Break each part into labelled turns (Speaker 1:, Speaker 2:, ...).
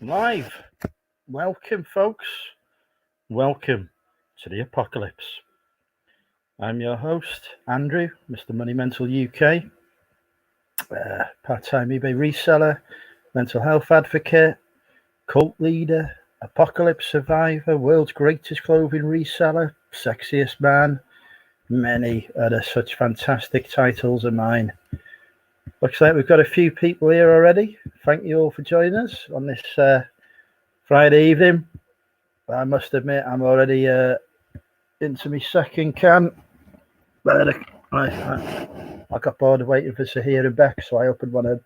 Speaker 1: Live. Welcome, folks. Welcome to the apocalypse. I'm your host, Andrew, Mr. Money Mental UK, part-time eBay reseller, mental health advocate, cult leader, apocalypse survivor, world's greatest clothing reseller, sexiest man, many other such fantastic titles of mine. Looks like we've got a few people here already. Thank you all for joining us on this Friday evening. I must admit, I'm already into my second can. But I got bored of waiting for Sahir and Beck, so I opened one up.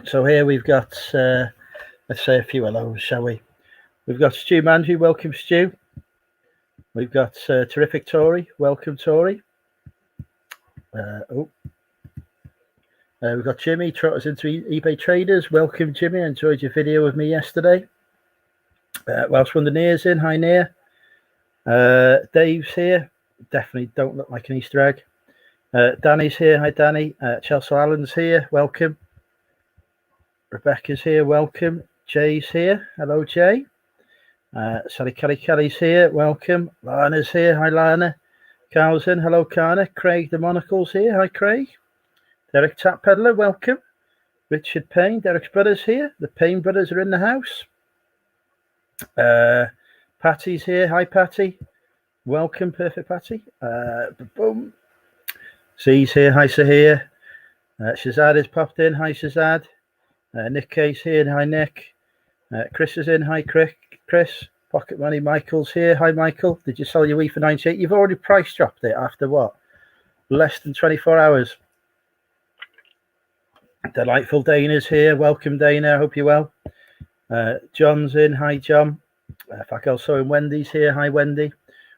Speaker 1: So here we've got, let's say a few hellos, shall we? We've got Stu Manju, welcome Stu. We've got terrific Tory, welcome Tory. We've got Jimmy, Trotters into eBay Traders, welcome Jimmy, I enjoyed your video with me yesterday. Whilst one of the Near's in, hi Near. Dave's here, definitely don't look like an Easter egg. Danny's here, hi Danny. Chelsea Allen's here, welcome. Rebecca's here, welcome. Jay's here, hello Jay. Sally Kelly's here, welcome. Lana's here, hi Lana. Carl's in, hello Carna. Craig the Monocle's here, hi Craig. Derek Tap Peddler, welcome. Richard Payne, Derek's brothers here. The Payne brothers are in the house. Patty's here, hi Patty. Welcome, perfect Patty. Boom. C's here, hi Sahir. Shazad has popped in, hi Shazad. Nick K's here, hi Nick. Chris is in, hi Chris. Pocket Money Michael's here, hi Michael. Did you sell your Wii for 98? You've already price dropped it after what? Less than 24 hours. Delightful Dana's here, welcome Dana, I hope you're well. John's in, hi John. Also in Wendy's here, hi Wendy.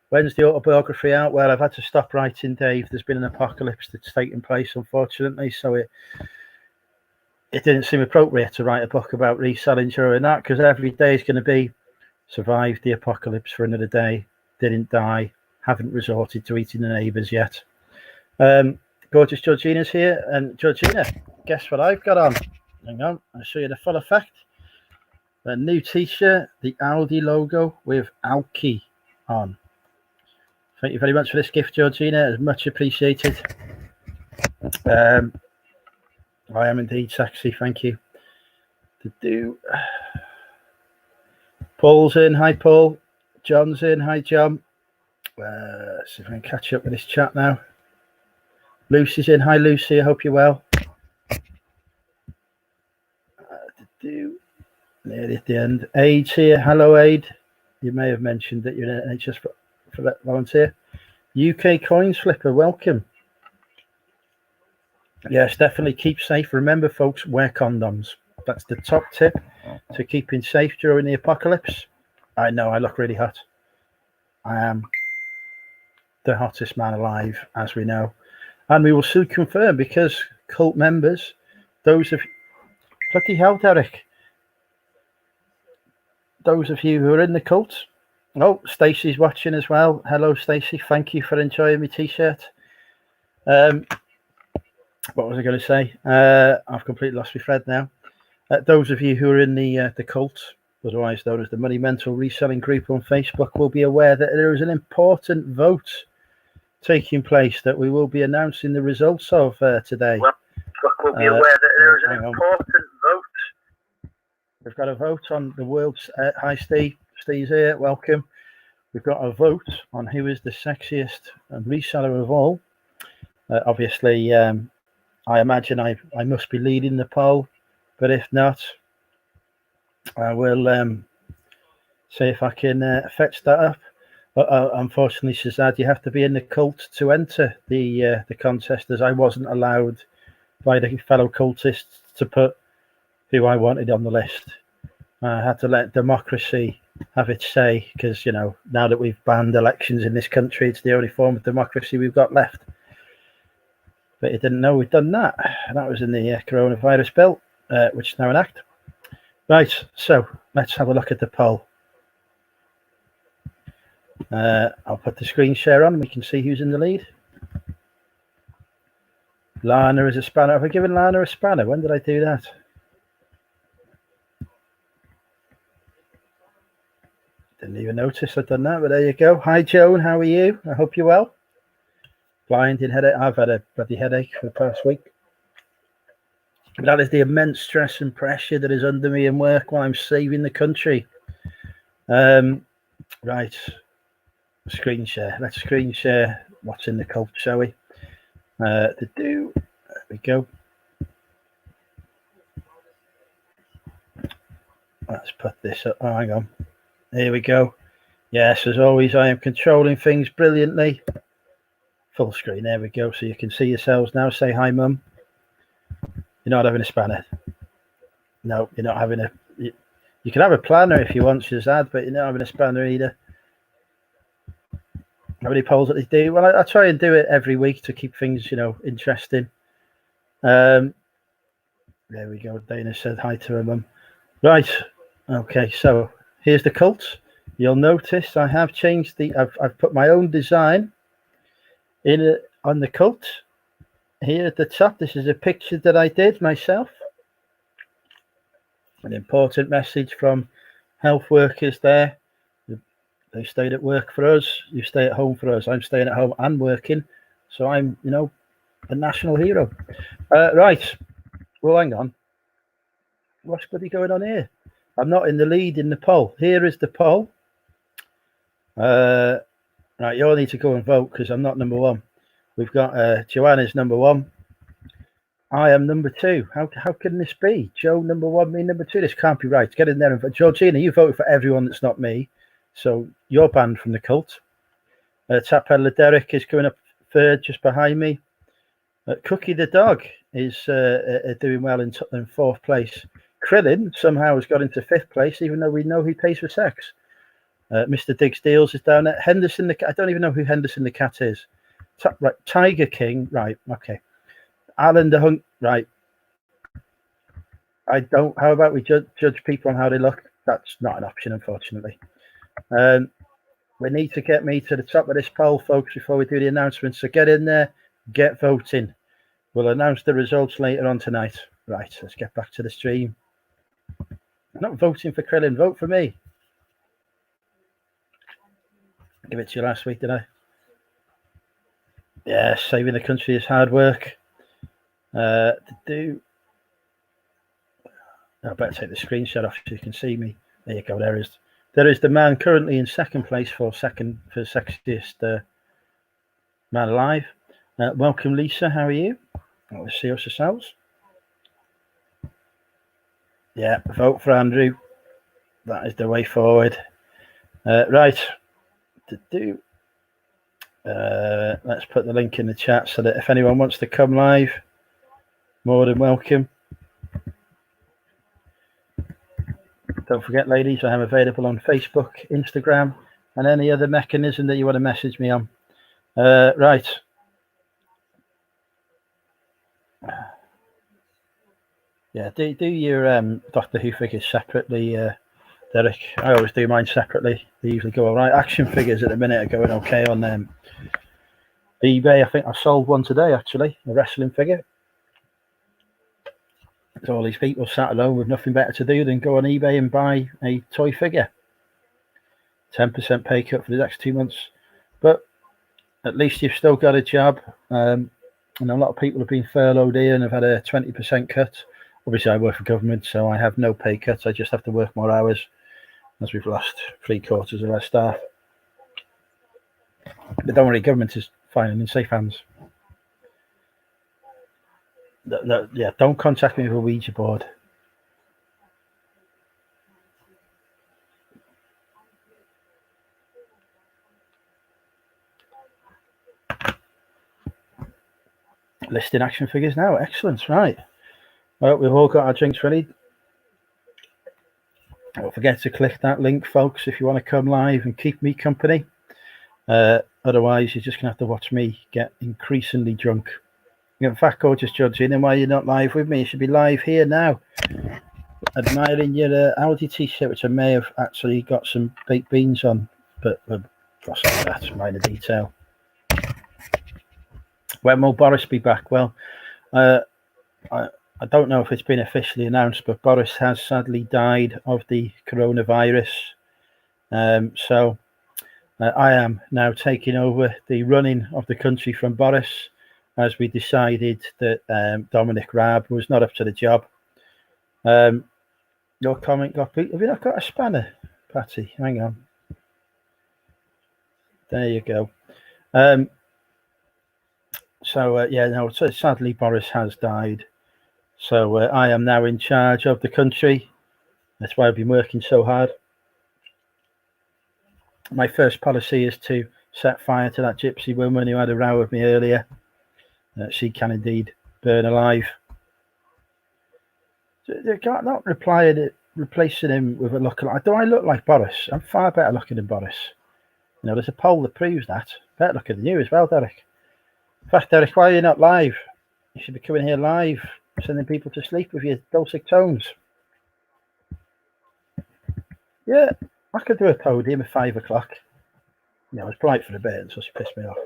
Speaker 1: When's the autobiography out? Well, I've had to stop writing, Dave. There's been an apocalypse that's taken place, unfortunately, so it didn't seem appropriate to write a book about reselling during that, because every day is going to be survived the apocalypse for another day, didn't die, haven't resorted to eating the neighbours yet. Gorgeous Georgina's here, and Georgina, guess what I've got on? Hang on, I'll show you the full effect. A new t-shirt, the Audi logo with Alki on. Thank you very much for this gift, Georgina. It's much appreciated. I am indeed sexy, thank you. Paul's in, hi Paul. John's in, hi John. Let's see if I can catch up with this chat now. Lucy's in, hi Lucy, I hope you're well. Nearly at the end. Aid's here, hello Aid. You may have mentioned that you're in NHS for that volunteer. UK Coins Flipper, welcome. Yes, definitely keep safe. Remember, folks, wear condoms. That's the top tip to keeping safe during the apocalypse. I know I look really hot. I am the hottest man alive, as we know. And we will soon confirm, because cult members, those of... Bloody hell, Derek. Those of you who are in the cult. Oh, Stacey's watching as well. Hello, Stacey. Thank you for enjoying my t-shirt. What was I going to say? I've completely lost my thread now. Those of you who are in the cult, otherwise known as the Money Mental Reselling Group on Facebook, will be aware that there is an important vote taking place that we will be announcing the results of today.
Speaker 2: Well, we'll be aware that there is an important vote.
Speaker 1: We've got a vote on the world's... hi, Steve. Steve's here. Welcome. We've got a vote on who is the sexiest reseller of all. Obviously, I imagine I must be leading the poll, but if not, I will see if I can fetch that up. Unfortunately, Shazad, you have to be in the cult to enter the contest, as I wasn't allowed by the fellow cultists to put who I wanted on the list. I had to let democracy have its say, because, you know, now that we've banned elections in this country, it's the only form of democracy we've got left. But you didn't know we'd done that. That was in the coronavirus bill, which is now an act. Right, so let's have a look at the poll. I'll put the screen share on. We can see who's in the lead. Lana is a spanner. Have I given Lana a spanner? When did I do that? Didn't even notice I'd done that, but there you go. Hi, Joan. How are you? I hope you're well. Blinding headache. I've had a bloody headache for the past week. But that is the immense stress and pressure that is under me in work while I'm saving the country. Right. Screen share. Let's screen share what's in the cult, shall we? There we go. Let's put this up. Oh, hang on. Here we go. Yes, as always, I am controlling things brilliantly. Full screen. There we go. So you can see yourselves now. Say hi, Mum. You're not having a spanner. No, you're not having a... You can have a planner if you want, Shazad, but you're not having a spanner either. How many polls that they do? Well, I try and do it every week to keep things, interesting. There we go. Dana said hi to her mum. Right. Okay. So here's the cult. You'll notice I have changed I've put my own design in on the cult here at the top. This is a picture that I did myself. An important message from health workers there. They stayed at work for us. You stay at home for us. I'm staying at home and working. So I'm, a national hero. Right. Well, hang on. What's bloody going on here? I'm not in the lead in the poll. Here is the poll. Right. You all need to go and vote because I'm not number one. We've got Joanna's number one. I am number two. How can this be? Joe number one, me number two. This can't be right. Get in there and vote. Georgina, you voted for everyone that's not me. So you're banned from the cult. Tap Peddler Derek is coming up third, just behind me. Cookie the dog is doing well in fourth place. Krillin somehow has got into fifth place, even though we know he pays for sex. Mr. Diggs Deals is down there. Henderson the cat. I don't even know who Henderson the cat is. Right, Tiger King. Right, okay. Alan the Hunt. Right. I don't. How about we judge people on how they look? That's not an option, unfortunately. We need to get me to the top of this poll, folks, before we do the announcement. So get in there, get voting. We'll announce the results later on tonight. Right, let's get back to the stream. I'm not voting for Krillin, vote for me. Give it to you last week, did I? Yeah, saving the country is hard work. I better take the screenshot off so you can see me. There you go, there is the man currently in second place for sexiest man alive. Welcome, Lisa. How are you? Let's see us ourselves. Yeah, vote for Andrew. That is the way forward. Right. Let's put the link in the chat so that if anyone wants to come live, more than welcome. Don't forget, ladies, I am available on Facebook, Instagram, and any other mechanism that you want to message me on. Right. Yeah, do your Doctor Who figures separately, Derek. I always do mine separately. They usually go all right. Action figures at the minute are going okay on eBay. I think I sold one today, actually, a wrestling figure. So all these people sat at home with nothing better to do than go on eBay and buy a toy figure. 10% pay cut for the next 2 months. But at least you've still got a job. And a lot of people have been furloughed here and have had a 20% cut. Obviously, I work for government, so I have no pay cuts. I just have to work more hours, as we've lost 3/4 of our staff. But don't worry, government is fine and in safe hands. Yeah, don't contact me with a Ouija board. Listing action figures now. Excellent. Right. Well, we've all got our drinks ready. Don't forget to click that link, folks, if you want to come live and keep me company. Otherwise, you're just going to have to watch me get increasingly drunk. In fact, gorgeous Georgina, why you're not live with me? You should be live here now. Admiring your Audi t-shirt, which I may have actually got some baked beans on, but that's a minor detail. When will Boris be back? Well, I don't know if it's been officially announced, but Boris has sadly died of the coronavirus. So I am now taking over the running of the country from Boris, as we decided that Dominic Raab was not up to the job. Your comment got beat. Have you not got a spanner, Patty? Hang on. There you go. So sadly Boris has died. So I am now in charge of the country. That's why I've been working so hard. My first policy is to set fire to that gypsy woman who had a row with me earlier. She can indeed burn alive. They got not replacing him with a lookalike. Do I look like Boris? I'm far better looking than Boris. You know, there's a poll that proves that. Better looking than you as well, Derek. In fact, Derek, why are you not live? You should be coming here live, sending people to sleep with your dulcet tones. Yeah, I could do a podium at 5 o'clock. I was polite for a bit until she pissed me off.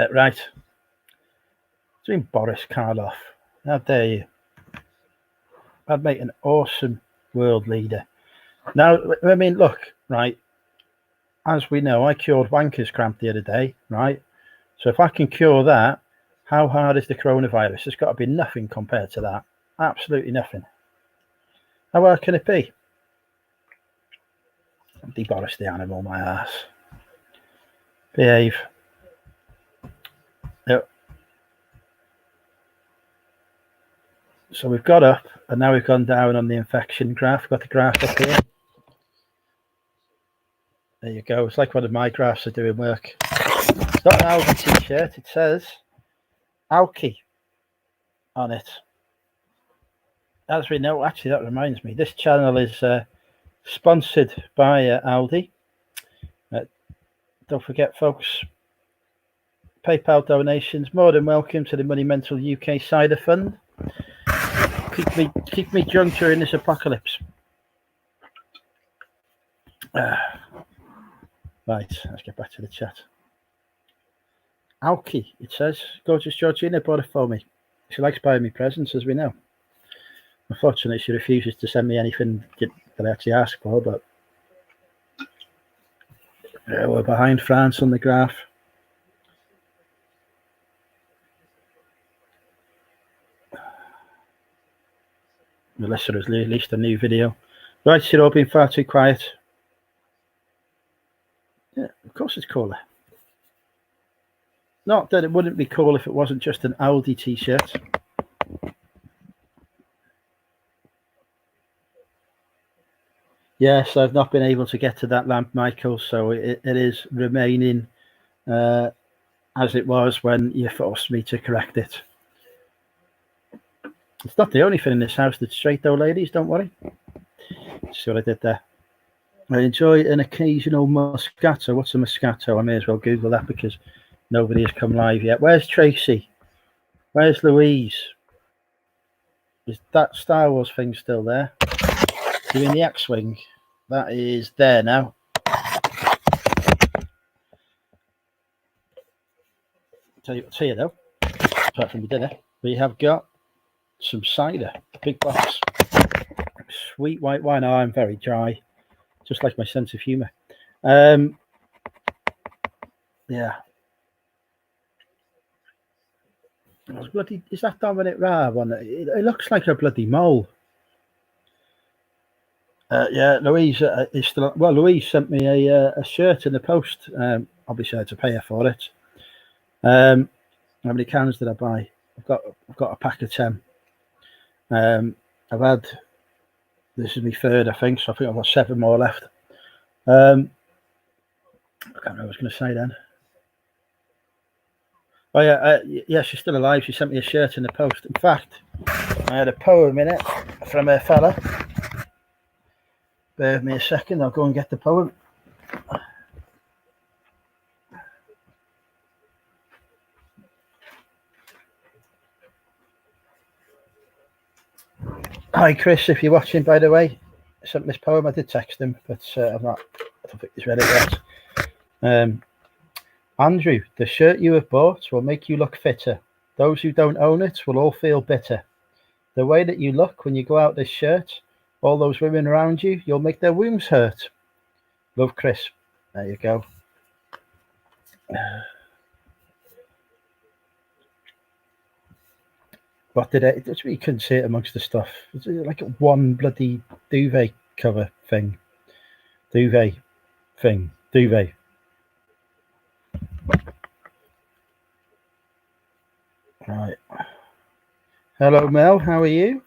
Speaker 1: Right. Doing Boris Karloff. How dare you? I'd make an awesome world leader. Now, I mean, look, right. As we know, I cured wanker's cramp the other day, right? So if I can cure that, how hard is the coronavirus? There's got to be nothing compared to that. Absolutely nothing. How hard can it be? De-Boris the animal, my ass. Behave. Yep. So we've got up, and now we've gone down on the infection graph. We've got the graph up here. There you go. It's like one of my graphs are doing work. It's not an Alki t-shirt. It says Alki on it. As we know, actually, that reminds me, this channel is sponsored by Aldi. Don't forget, folks, PayPal donations more than welcome to the Money Mental UK Cider Fund. Keep me drunk during this apocalypse. Right, let's get back to the chat. Alki, it says, gorgeous Georgina bought it for me. She likes buying me presents, as we know. Unfortunately, she refuses to send me anything that I actually ask for, but we're behind France on the graph. Melissa has released a new video. Right, you're all being far too quiet. Yeah, of course it's cooler. Not that it wouldn't be cool if it wasn't just an Aldi t-shirt. Yes, I've not been able to get to that lamp, Michael, so it is remaining as it was when you forced me to correct it. It's not the only thing in this house that's straight, though, ladies, don't worry. See what I did there. I enjoy an occasional Moscato. What's a Moscato? I may as well Google that because nobody has come live yet. Where's Tracy? Where's Louise? Is that Star Wars thing still there? Doing the X-Wing. That is there now. Tell you what's here, though. Apart from the dinner, we have got some cider. Big box. Sweet white wine. Oh, I'm very dry. Just like my sense of humour. Yeah. Bloody, is that Dominic Raab on it? It looks like a bloody mole. Yeah, Louise is still. Well, Louise sent me a shirt in the post. Obviously, I had to pay her for it. How many cans did I buy? I've got a pack of 10. I've had. This is my third, I think. So I think I've got 7 more left. I can't remember what I was going to say then. Oh yeah, yeah, she's still alive. She sent me a shirt in the post. In fact, I had a poem in it from a fella. Bear with me a second. I'll go and get the poem. Hi, Chris. If you're watching, by the way, I sent this poem. I did text him, but I don't think he's read it yet. Andrew, the shirt you have bought will make you look fitter. Those who don't own it will all feel bitter. The way that you look when you go out this shirt all those women around you, you'll make their wombs hurt. Love, Chris. There you go. What did it? You couldn't see it amongst the stuff. It's like one bloody duvet cover thing. Duvet thing. Duvet. Right. Hello, Mel. How are you?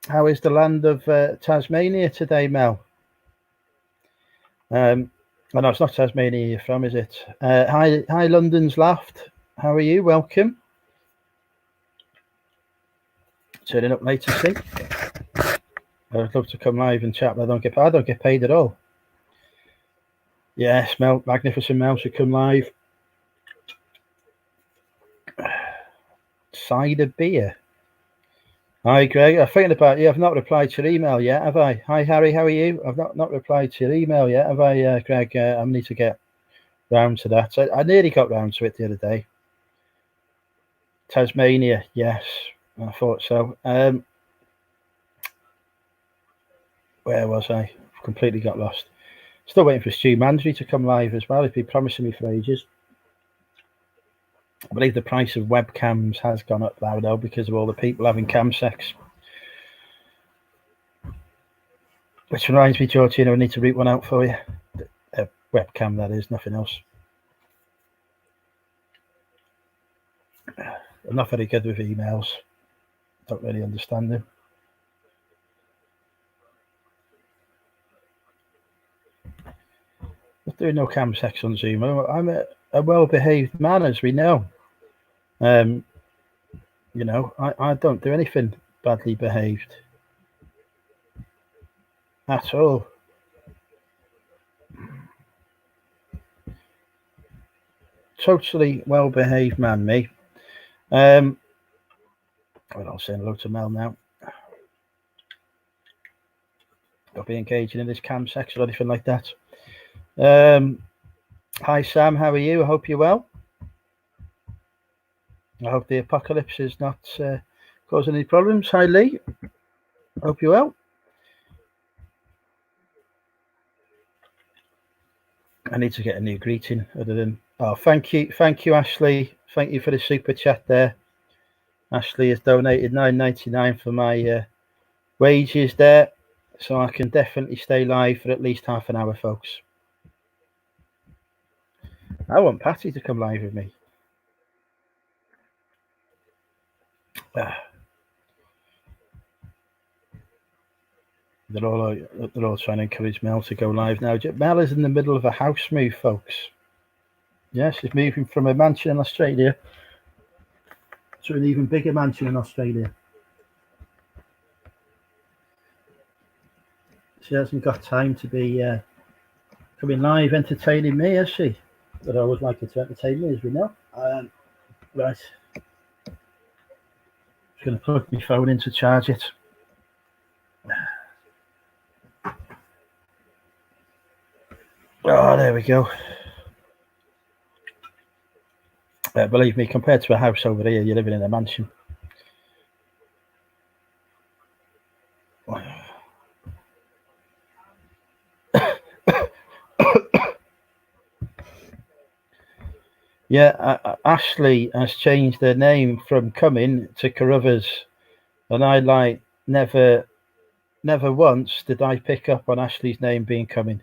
Speaker 1: How is the land of Tasmania today, Mel? Oh, no, it's not Tasmania you're from, is it? Hi, London's Laughed. How are you? Welcome. Turning up late to see. I'd love to come live and chat, but I don't get paid at all. Yes, Mel, magnificent Mel should come live. Cider beer. Hi, Greg. I'm thinking about you. I've not replied to your email yet, have I? Hi, Harry. How are you? I've not replied to your email yet, have I, Greg? I need to get round to that. I nearly got round to it the other day. Tasmania, yes, I thought so. Where was I? Completely got lost. Still waiting for Stu Mandry to come live as well. He's been promising me for ages. I believe the price of webcams has gone up now, though, because of all the people having cam sex. Which reminds me, Georgina, I need to read one out for you. A webcam, that is, nothing else. I'm not very good with emails. Don't really understand them. I'm doing no cam sex on Zoom. I'm a well-behaved man, as we know. You know, I don't do anything badly behaved at all. Totally well-behaved man, me. Well, I'll say hello to Mel now. I'll be engaging in this cam sex or anything like that. Hi, Sam. How are you? I hope you're well. I hope the apocalypse is not causing any problems. Hi, Lee. Hope you're well. I need to get a new greeting other than thank you, Ashley. Thank you for the super chat there. Ashley has donated $9.99 for my wages there, so I can definitely stay live for at least half an hour, folks. I want Patty to come live with me. They're all trying to encourage Mel to go live now. Mel is in the middle of a house move, folks. Yeah, she's moving from a mansion in Australia to an even bigger mansion in Australia. She hasn't got time to be coming live entertaining me, has she? But I always like her to entertain me, as we know. Right. Just going to plug my phone in to charge it. Oh, there we go. Believe me, compared to a house over here, you're living in a mansion. Yeah, Ashley has changed her name from Cumming to Carruthers, and I never once did I pick up on Ashley's name being Cumming.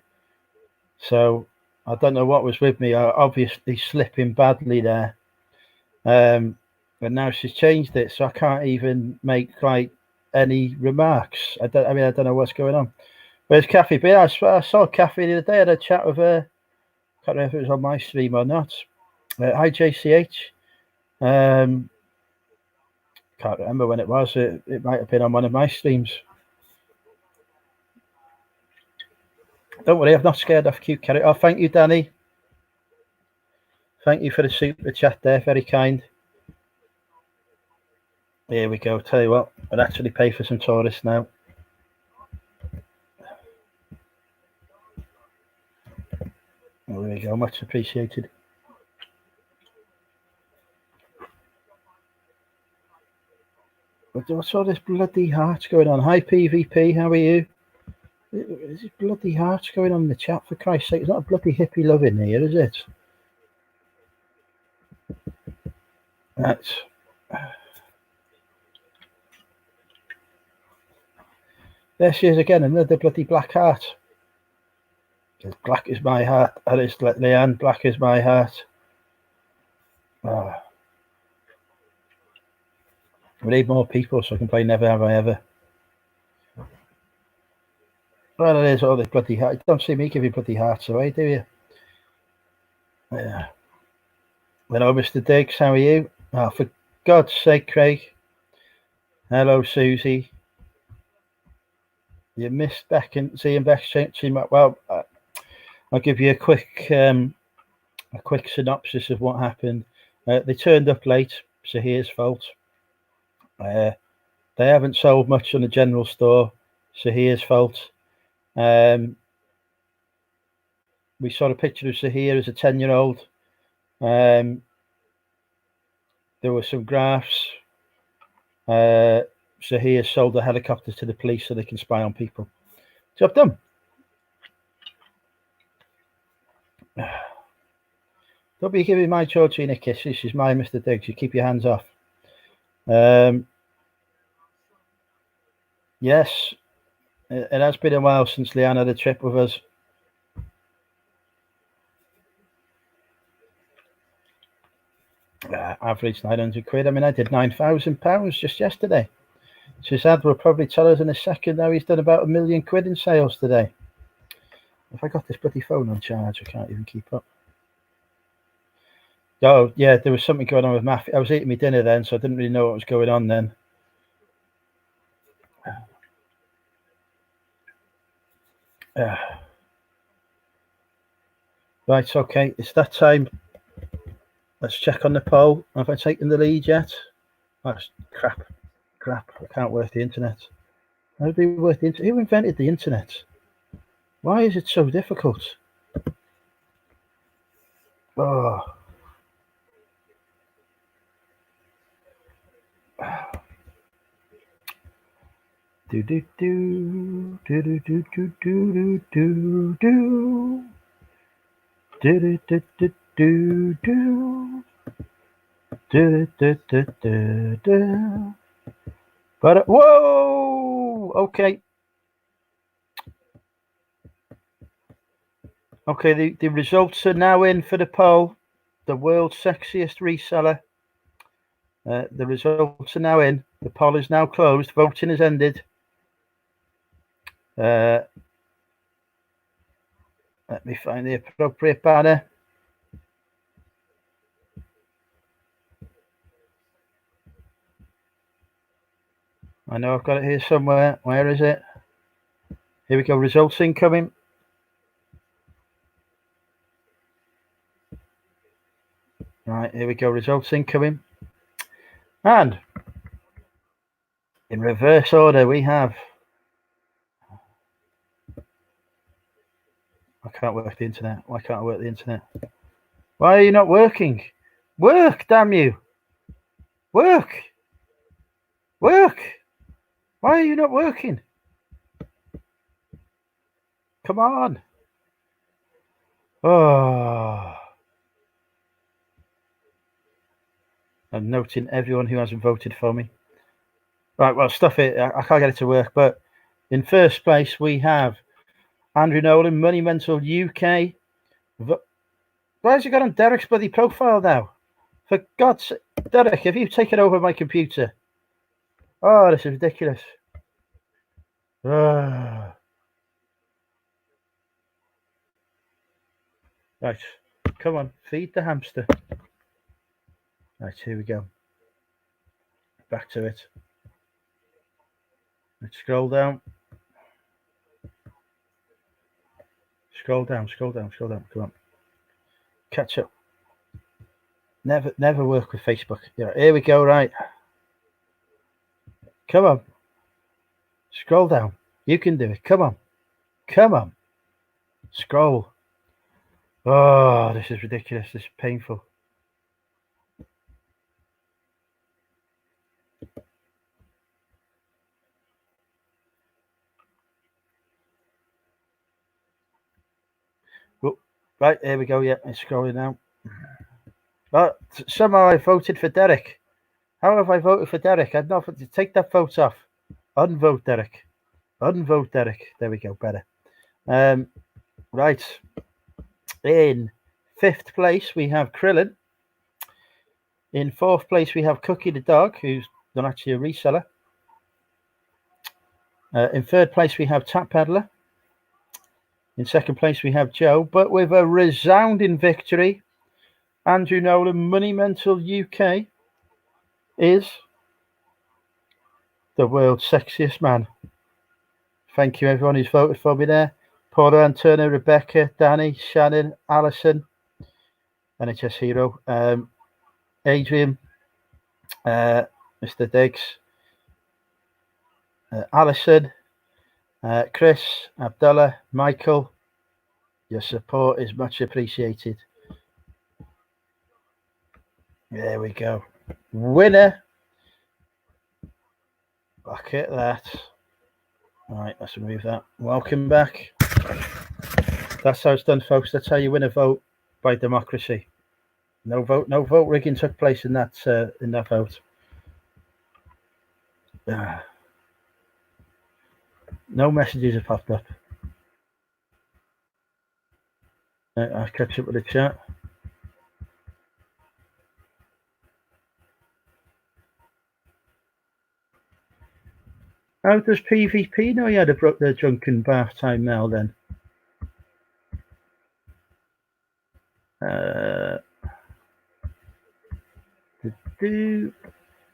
Speaker 1: So I don't know what was with me. I obviously slipping badly there, but now she's changed it, so I can't even make any remarks. I don't know what's going on. Where's Kathy been? I saw Kathy the other day. I had a chat with her. Can't remember if it was on my stream or not. Hi, JCH. Can't remember when it was. It might have been on one of my streams. Don't worry, I'm not scared of cute carrot. Oh, thank you, Danny. Thank you for the super chat there. Very kind. Here we go. Tell you what, I'll actually pay for some tourists now. There we go. Much appreciated. What's all this bloody hearts going on? Hi PvP, how are you? There's bloody hearts going on in the chat, for Christ's sake. It's not a bloody hippie love in here, is it? That's... There she is again, another bloody black heart. As black as my heart. That is Leanne, black as my heart. Oh. We need more people so I can play Never Have I Ever. Well, it is all this bloody heart. You don't see me giving bloody hearts away, do you? Yeah. Hello, Mr. Diggs. How are you? Oh, for God's sake, Craig. Hello, Susie. You missed Beck and seeing Beck. Well, I'll give you a quick synopsis of what happened. They turned up late, so here's fault. They haven't sold much on the general store, so here's fault. We saw a picture of Sahir as a 10-year-old. There were some graphs. Sahir sold the helicopters to the police so they can spy on people. Job done. Don't be giving my Georgina a kiss. This is my Mr. Diggs. You keep your hands off. Yes, it has been a while since Leanne had a trip with us. Average 900 quid. I mean, I did £9,000 just yesterday. Shazad will probably tell us in a second how he's done about £1 million in sales today. If I got this bloody phone on charge, I can't even keep up. Oh, yeah, there was something going on with Matthew. I was eating my dinner then, so I didn't really know what was going on then. Right, okay, it's that time. Let's check on the poll. Have I taken the lead yet? That's crap. I can't work the internet. How do you work the internet? Who invented the internet? Why is it so difficult? Oh. Do do do do do do do do do do do do do do do do do do do. But whoa! Okay. Okay, the results are now in for the poll. The world's sexiest reseller. The results are now in. The poll is now closed. Voting has ended. Let me find the appropriate banner. I know I've got it here somewhere. Where is it? Here we go. Results incoming. Right, here we go. Results incoming. And in reverse order, we have... I can't work the internet. Why can't I work the internet? Why are you not working? Work, damn you. Work. Work. Why are you not working? Come on. Oh. I'm noting everyone who hasn't voted for me. Right, well, stuff it. I can't get it to work. But in first place, we have Andrew Nolan, Money Mental UK. Why has he got on Derek's bloody profile now? For God's sake, Derek, have you taken over my computer? Oh, this is ridiculous. Right, come on, feed the hamster. Right, here we go. Back to it. Let's scroll down. Scroll down. Come on. Catch up. Never work with Facebook. Yeah, here we go, right. Come on. Scroll down. You can do it. Come on. Scroll. Oh, this is ridiculous. This is painful. Right, here we go. Yeah, it's scrolling now. But somehow I voted for Derek. How have I voted for Derek? I'd not to take that vote off. Unvote Derek. Unvote Derek. There we go. Better. Right. In 5th place, we have Krillin. In 4th place, we have Cookie the dog, who's not actually a reseller. In 3rd place, we have Tap Peddler. In 2nd place, we have Joe, but with a resounding victory, Andrew Nolan, Money Mental UK, is the world's sexiest man. Thank you, everyone who's voted for me there. Paula, Antonio, Rebecca, Danny, Shannon, Alison, NHS Hero, Adrian, Mr. Diggs, Alison, Chris, Abdullah, Michael. Your support is much appreciated. There we go. Winner. Look at that. All right, let's remove that. Welcome back. That's how it's done, folks. That's how you win a vote by democracy. No vote rigging took place in that vote. No messages have popped up. I'll catch up with the chat. How does PvP know you had a drunken bath time now then?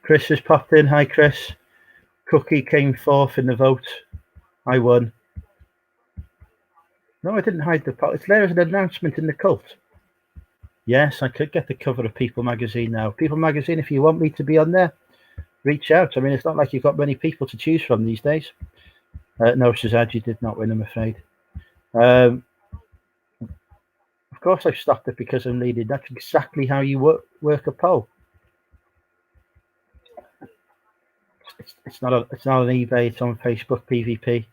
Speaker 1: Chris has popped in. Hi, Chris. Cookie came 4th in the vote. I won. No, I didn't hide the pot. There is an announcement in the cult. Yes, I could get the cover of People Magazine now. People Magazine, if you want me to be on there, reach out. I mean, it's not like you've got many people to choose from these days. No, Shazad, you did not win, I'm afraid. Of course, I've stopped it because I'm needed. That's exactly how you work a poll. It's not an eBay. It's on Facebook PvP.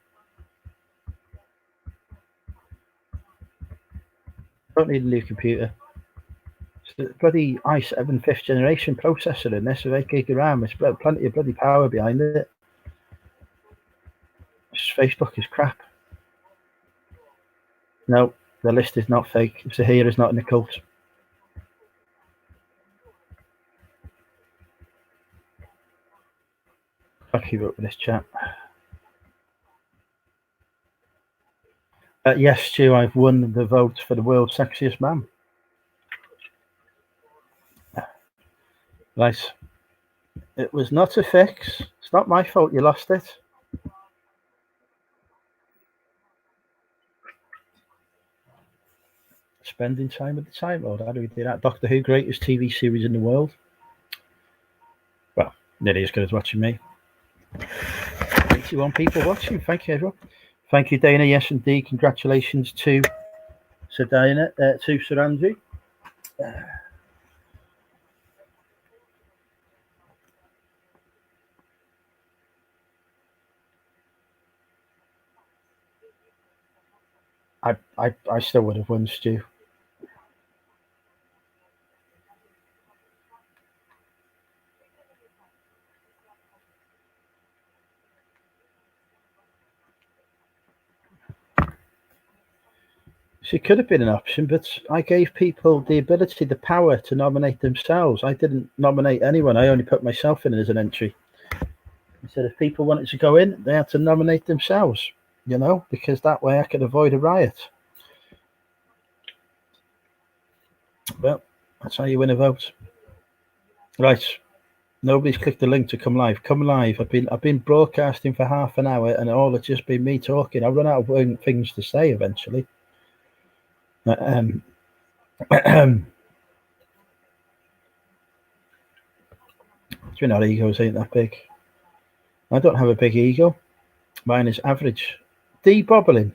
Speaker 1: Don't need a new computer. It's the bloody i7 5th generation processor in this with 8 gig of RAM. It's plenty of bloody power behind it. Facebook is crap. No, the list is not fake. Zahir is not in the cult. Fuck you up with this chat. Yes, Stu, I've won the vote for the world's sexiest man. Right. It was not a fix. It's not my fault you lost it. Spending time with the Time Lord. How do we do that? Doctor Who, greatest TV series in the world. Well, nearly as good as watching me. 81 people watching. Thank you, everyone. Thank you, Dana. Yes, indeed. Congratulations to Sir Diana, to Sir Andrew. I still would have won, Stu. She could have been an option, but I gave people the ability, the power to nominate themselves. I didn't nominate anyone. I only put myself in as an entry. I said if people wanted to go in, they had to nominate themselves, because that way I could avoid a riot. Well, that's how you win a vote. Right. Nobody's clicked the link to come live. Come live. I've been broadcasting for half an hour, and all it's just been me talking. I'll run out of things to say eventually. Our egos ain't that big. I don't have a big ego. Mine is average. Debobbling.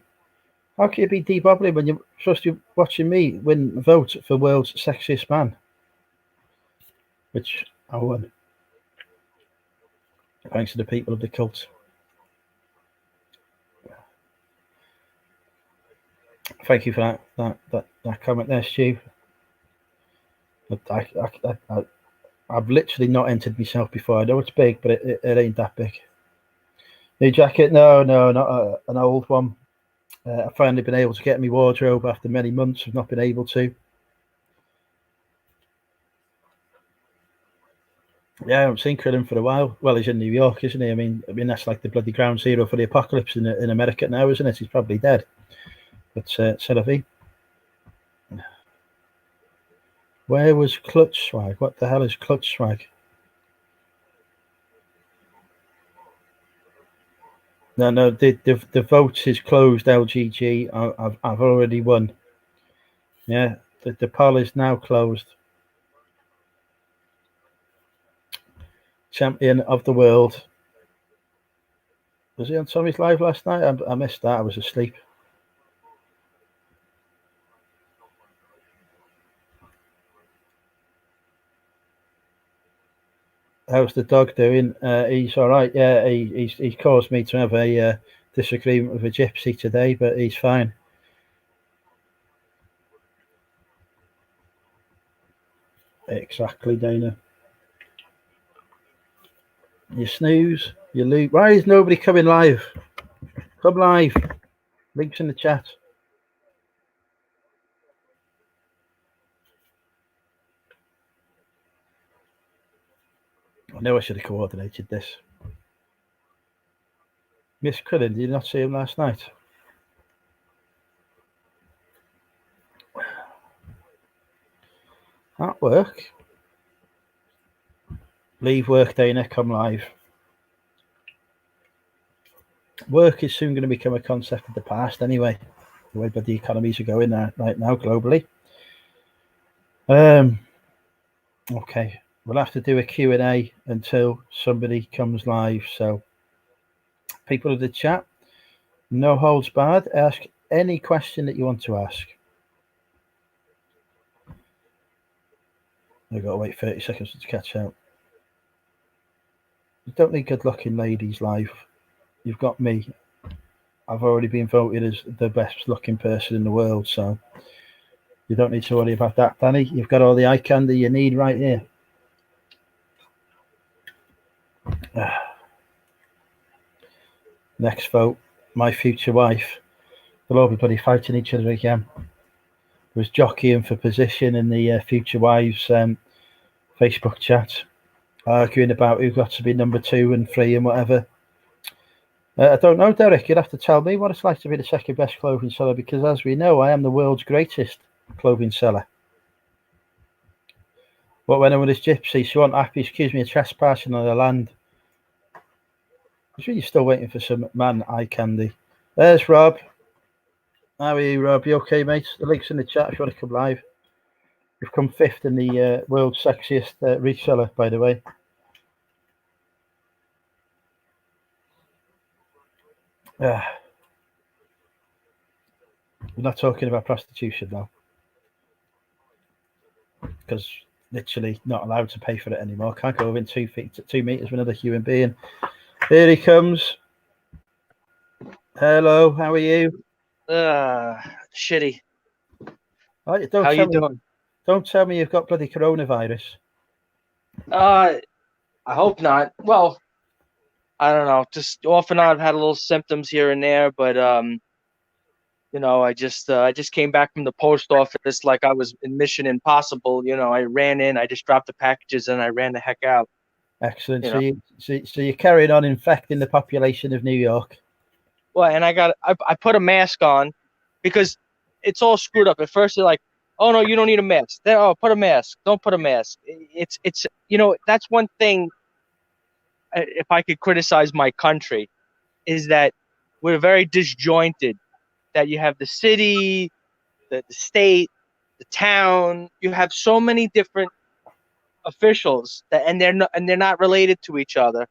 Speaker 1: How can you be debobbling when you're supposed to be watching me win a vote for world's sexiest man? Which I won. Thanks to the people of the cult. Thank you for that That comment there, Stu. I've literally not entered myself before. I know it's big, but it ain't that big. New jacket? No, not an old one. I've finally been able to get my wardrobe after many months of not being able to. Yeah, I haven't seen Krillin for a while. Well, he's in New York, isn't he? I mean, that's like the bloody ground zero for the apocalypse in America now, isn't it? He's probably dead. But c'est la vie. Where was Clutch Swag? What the hell is Clutch Swag? No, the vote is closed, LGG. I've already won. Yeah, the poll is now closed. Champion of the world. Was he on Tommy's live last night? I missed that. I was asleep. How's the dog doing? He's all right. Yeah, he's caused me to have a disagreement with a gypsy today, but he's fine. Exactly, Dana. You snooze, you lose. Why is nobody coming live? Come live. Links in the chat. I know I should have coordinated this. Miss Crillin, did you not see him last night? At work. Leave work, Dana, come live. Work is soon going to become a concept of the past anyway, the way the economies are going right now globally. Okay, we'll have to do a Q&A until somebody comes live. So people in the chat, no holds barred. Ask any question that you want to ask. I've got to wait 30 seconds to catch out. You don't need good-looking ladies live. You've got me. I've already been voted as the best-looking person in the world, so you don't need to worry about that, Danny. You've got all the eye candy you need right here. Next vote, my future wife. They'll all be bloody fighting each other again. There was jockeying for position in the future wives Facebook chat, arguing about who got to be number 2 and 3 and whatever. I don't know, Derek. You'd have to tell me what it's like to be the second best clothing seller, because as we know, I am the world's greatest clothing seller. What went on with this gypsy? She wasn't happy. Excuse me, trespassing on her land. I'm sure you're still waiting for some man eye candy. There's Rob. How are you, Rob? You okay, mate? The link's in the chat if you want to come live. You've come 5th in the world's sexiest reseller, by the way. We're not talking about prostitution now, because literally not allowed to pay for it anymore. Can't go within 2 meters with another human being. Here he comes. Hello, how are you?
Speaker 3: Shitty.
Speaker 1: Oh,
Speaker 3: how you doing?
Speaker 1: Don't tell me you've got bloody coronavirus.
Speaker 3: I hope not. Well, I don't know. Just off and on, I've had a little symptoms here and there, but you know, I just came back from the post office like I was in Mission Impossible. You know, I ran in, I just dropped the packages, and I ran the heck out.
Speaker 1: Excellent. So you're carrying on infecting the population of New York.
Speaker 3: Well, and I put a mask on because it's all screwed up. At first, they're like, "Oh no, you don't need a mask." Then, "Oh, put a mask." Don't put a mask. It's you know, that's one thing. If I could criticize my country, is that we're very disjointed. That you have the city, the state, the town. You have so many different officials and they're not related to each other,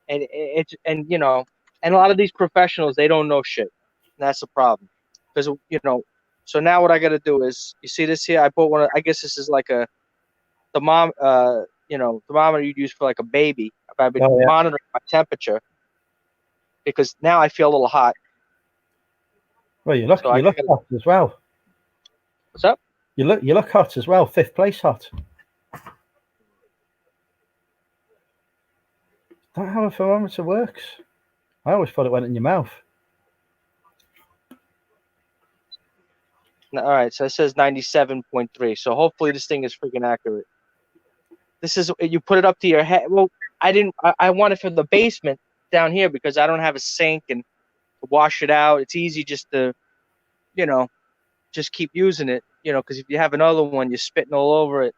Speaker 3: and you know, and a lot of these professionals, they don't know shit. And that's the problem, because you know. So now what I got to do is, you see this here? I bought one. I guess this is like the you know, thermometer you'd use for like a baby. I've been monitoring my temperature because now I feel a little hot.
Speaker 1: Well, you look hot as well.
Speaker 3: What's up?
Speaker 1: You look hot as well. 5th place hot. Is that how a thermometer works? I always thought it went in your mouth.
Speaker 3: All right, so it says 97.3. So hopefully this thing is freaking accurate. This is, you put it up to your head. Well, I want it for the basement down here because I don't have a sink and to wash it out. It's easy just to, just keep using it, because if you have another one, you're spitting all over it.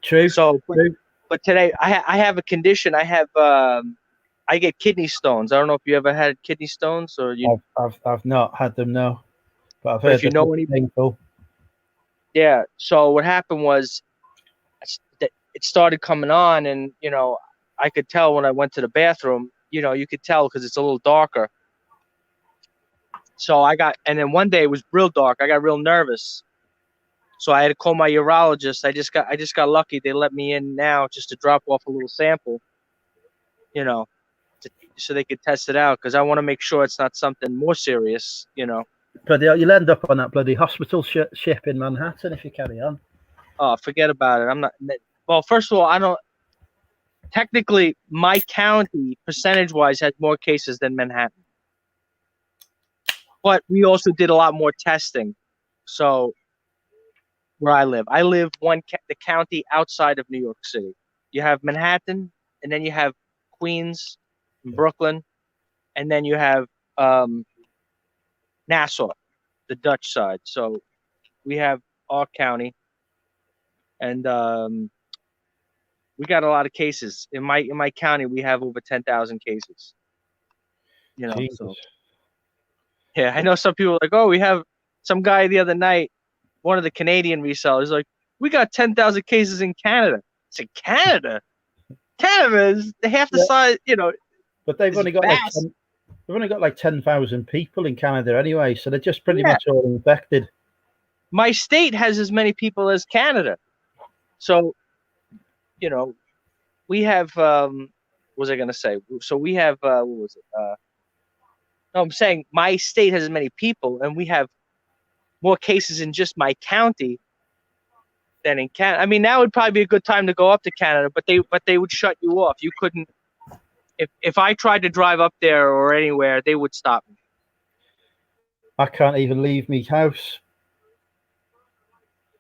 Speaker 1: True.
Speaker 3: So,
Speaker 1: true.
Speaker 3: But today I have a condition. I have, I get kidney stones. I don't know if you ever had kidney stones or you.
Speaker 1: I've not had them, no. But I've
Speaker 3: But
Speaker 1: heard
Speaker 3: if you know any
Speaker 1: painful.
Speaker 3: Yeah. So what happened was it started coming on, and I could tell when I went to the bathroom. You could tell because it's a little darker. So and then one day it was real dark. I got real nervous. So I had to call my urologist. I just got lucky. They let me in now just to drop off a little sample, so they could test it out because I want to make sure it's not something more serious,
Speaker 1: Bloody hell, you'll end up on that bloody hospital ship in Manhattan if you carry on.
Speaker 3: Oh, forget about it. I'm not. Well, first of all, I don't. Technically, my county, percentage-wise, has more cases than Manhattan. But we also did a lot more testing. So, where I live the county outside of New York City. You have Manhattan, and then you have Queens, and Brooklyn, and then you have Nassau, the Dutch side. So, we have our county, and we got a lot of cases in my county. We have over 10,000 cases. So yeah, I know some people are like, oh, we have some guy the other night, one of the Canadian resellers, like, we got 10,000 cases in Canada. I said, Canada? Canada is half the size,
Speaker 1: But they've only got like 10,000 people in Canada anyway, so they're just pretty much all infected.
Speaker 3: My state has as many people as Canada, so. We have, what was I going to say? So we have, what was it? No, I'm saying my state has as many people, and we have more cases in just my county than in Canada. I mean, now would probably be a good time to go up to Canada, but they would shut you off. You couldn't, if I tried to drive up there or anywhere, they would stop me.
Speaker 1: I can't even leave my house.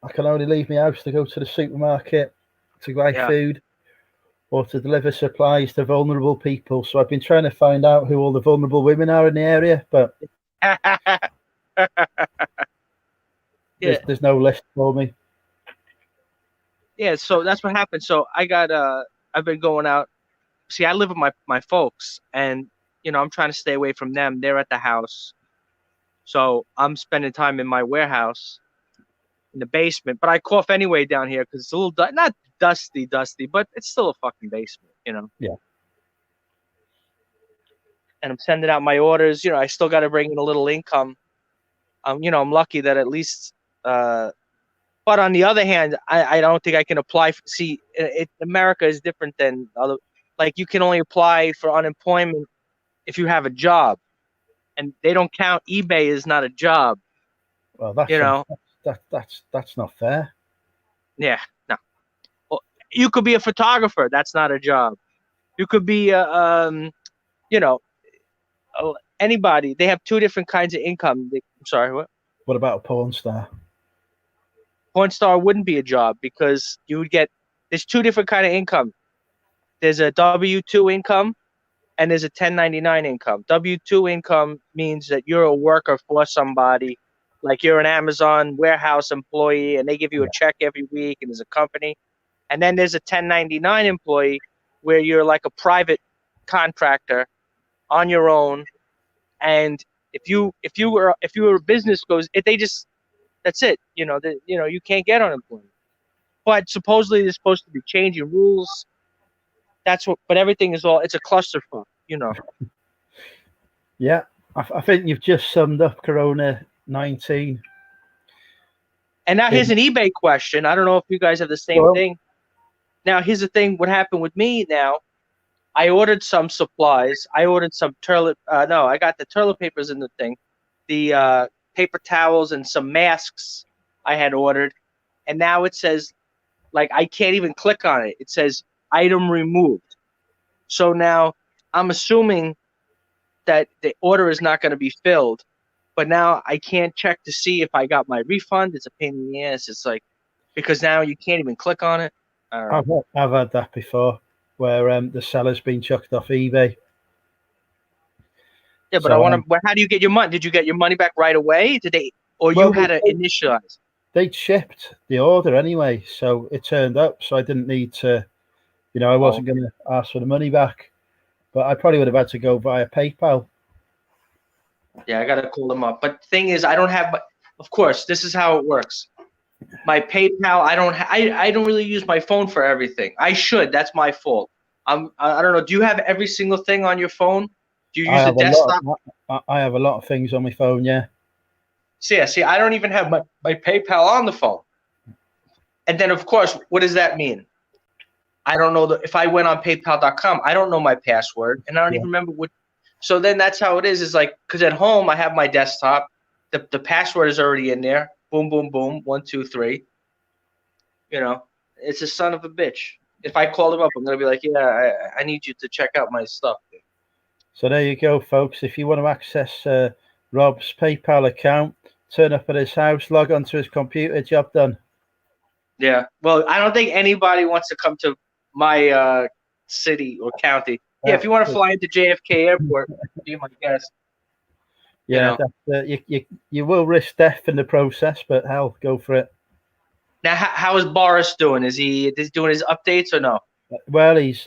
Speaker 1: I can only leave my house to go to the supermarket, to buy food, or to deliver supplies to vulnerable people. So I've been trying to find out who all the vulnerable women are in the area, but there's no list for me.
Speaker 3: Yeah, so that's what happened. So I've been going out. See, I live with my folks, and I'm trying to stay away from them. They're at the house, so I'm spending time in my warehouse, in the basement. But I cough anyway down here because it's a little not dusty, but it's still a fucking basement,
Speaker 1: Yeah.
Speaker 3: And I'm sending out my orders. I still got to bring in a little income. I'm lucky that at least. But on the other hand, I don't think I can apply. America is different than other. Like, you can only apply for unemployment if you have a job, and they don't count. eBay is not a job.
Speaker 1: Well, that's not fair.
Speaker 3: Yeah, no. Well, you could be a photographer. That's not a job. You could be anybody. They have two different kinds of income. I'm sorry, what?
Speaker 1: What about a porn star?
Speaker 3: Porn star wouldn't be a job because you would get. There's two different kind of income. There's a W-2 income, and there's a 1099 income. W-2 income means that you're a worker for somebody, like you're an Amazon warehouse employee, and they give you a check every week, and there's a company. And then there's a 1099 employee where you're like a private contractor on your own, and if your business goes, that's it. You can't get unemployment. But supposedly they're supposed to be changing rules. But everything is it's a clusterfuck,
Speaker 1: Yeah, I think you've just summed up Corona-19.
Speaker 3: And now here's an eBay question. I don't know if you guys have the same thing. Now here's the thing. What happened with me now? I ordered some supplies. I ordered some toilet. I got the toilet papers in the thing. The paper towels and some masks I had ordered, and now it says like I can't even click on it. It says item removed. So now I'm assuming that the order is not going to be filled, but now I can't check to see if I got my refund. It's a pain in the ass. It's like because now you can't even click on it. I don't know.
Speaker 1: I've had that before, where the seller's been chucked off eBay.
Speaker 3: Yeah, but
Speaker 1: So,
Speaker 3: I want to. How do you get your money? Did you get your money back right away? Did they, or
Speaker 1: well,
Speaker 3: you had to initialize?
Speaker 1: They'd shipped the order anyway, so it turned up. So I didn't need to, I wasn't going to ask for the money back, but I probably would have had to go via PayPal.
Speaker 3: Yeah, I got to call them up. But the thing is, I don't have. Of course, this is how it works. My PayPal, I don't really use my phone for everything. I should. That's my fault. I don't know. Do you have every single thing on your phone? Do you use a desktop?
Speaker 1: I have a lot of things on my phone. Yeah.
Speaker 3: See, I don't even have my PayPal on the phone. And then, of course, what does that mean? I don't know if I went on PayPal.com, I don't know my password, and I don't even remember what. So then that's how it is. Is like because at home I have my desktop, the password is already in there. Boom, boom, boom. 1, 2, 3. It's a son of a bitch. If I call him up, I'm gonna be like, yeah, I need you to check out my stuff.
Speaker 1: So there you go, folks. If you want to access Rob's PayPal account, turn up at his house, log onto his computer, job done.
Speaker 3: Yeah. Well, I don't think anybody wants to come to my city or county. Yeah, if you want to fly into JFK Airport, be my guest.
Speaker 1: Yeah, you will risk death in the process, but hell, go for it.
Speaker 3: Now, how is Boris doing? Is he doing his updates or no?
Speaker 1: Well, he's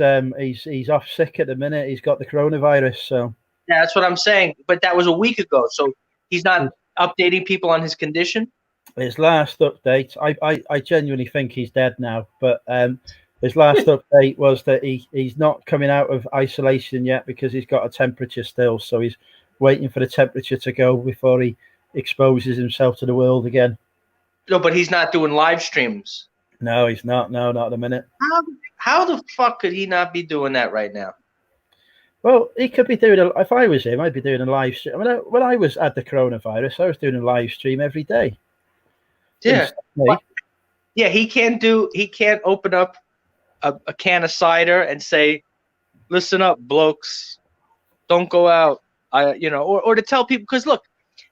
Speaker 1: off sick at the minute. He's got the coronavirus, so.
Speaker 3: Yeah, that's what I'm saying. But that was a week ago, so he's not updating people on his condition.
Speaker 1: His last update, I genuinely think he's dead now. But his last update was that he's not coming out of isolation yet because he's got a temperature still. So he's waiting for the temperature to go before he exposes himself to the world again.
Speaker 3: No, but he's not doing live streams.
Speaker 1: No, he's not. No, not at the minute.
Speaker 3: How the fuck could he not be doing that right now?
Speaker 1: Well, he could be doing if I was him, I'd be doing a live stream. I mean, when I was at the coronavirus, I was doing a live stream every day.
Speaker 3: Yeah. Yeah, he can't open up a can of cider and say, listen up, blokes, don't go out. Or to tell people, because look,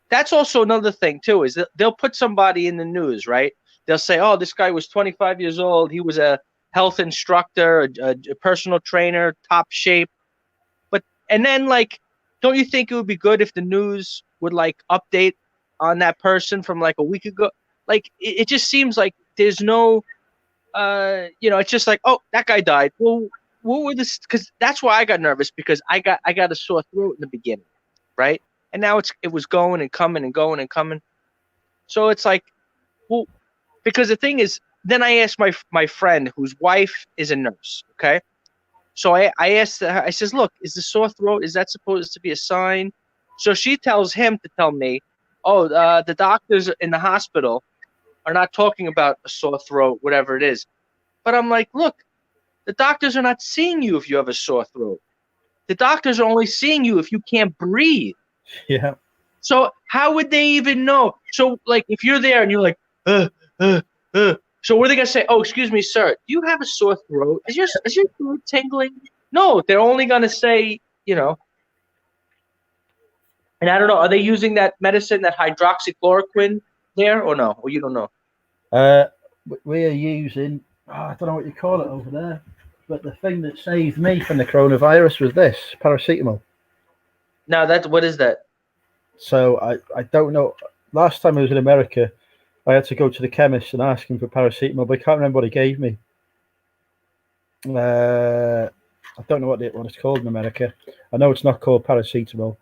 Speaker 3: that's also another thing too, is that they'll put somebody in the news, right? They'll say, oh, this guy was 25 years old. He was a health instructor, a personal trainer, top shape. And then, like, don't you think it would be good if the news would, like, update on that person from, like, a week ago? Like, it just seems like there's no, it's just like, oh, that guy died. Well, what were this? Because that's why I got nervous, because I got a sore throat in the beginning, right? And now it was going and coming and going and coming. So it's like, well, because the thing is, then I asked my friend whose wife is a nurse, okay? So I asked her, I says, look, is the sore throat, is that supposed to be a sign? So she tells him to tell me, oh, the doctors in the hospital are not talking about a sore throat, whatever it is. But I'm like, look, the doctors are not seeing you if you have a sore throat. The doctors are only seeing you if you can't breathe.
Speaker 1: Yeah.
Speaker 3: So how would they even know? So, like, if you're there and you're like, so what are they gonna say? Oh, excuse me, sir. Do you have a sore throat? Is your throat tingling? No, they're only gonna say, And I don't know. Are they using that medicine, that hydroxychloroquine, there or no? Or you don't know?
Speaker 1: We are using. I don't know what you call it over there, but the thing that saved me from the coronavirus was this paracetamol.
Speaker 3: Now what is that?
Speaker 1: So I don't know. Last time I was in America, I had to go to the chemist and ask him for paracetamol, but I can't remember what he gave me. I don't know what it's called in America. I know it's not called paracetamol.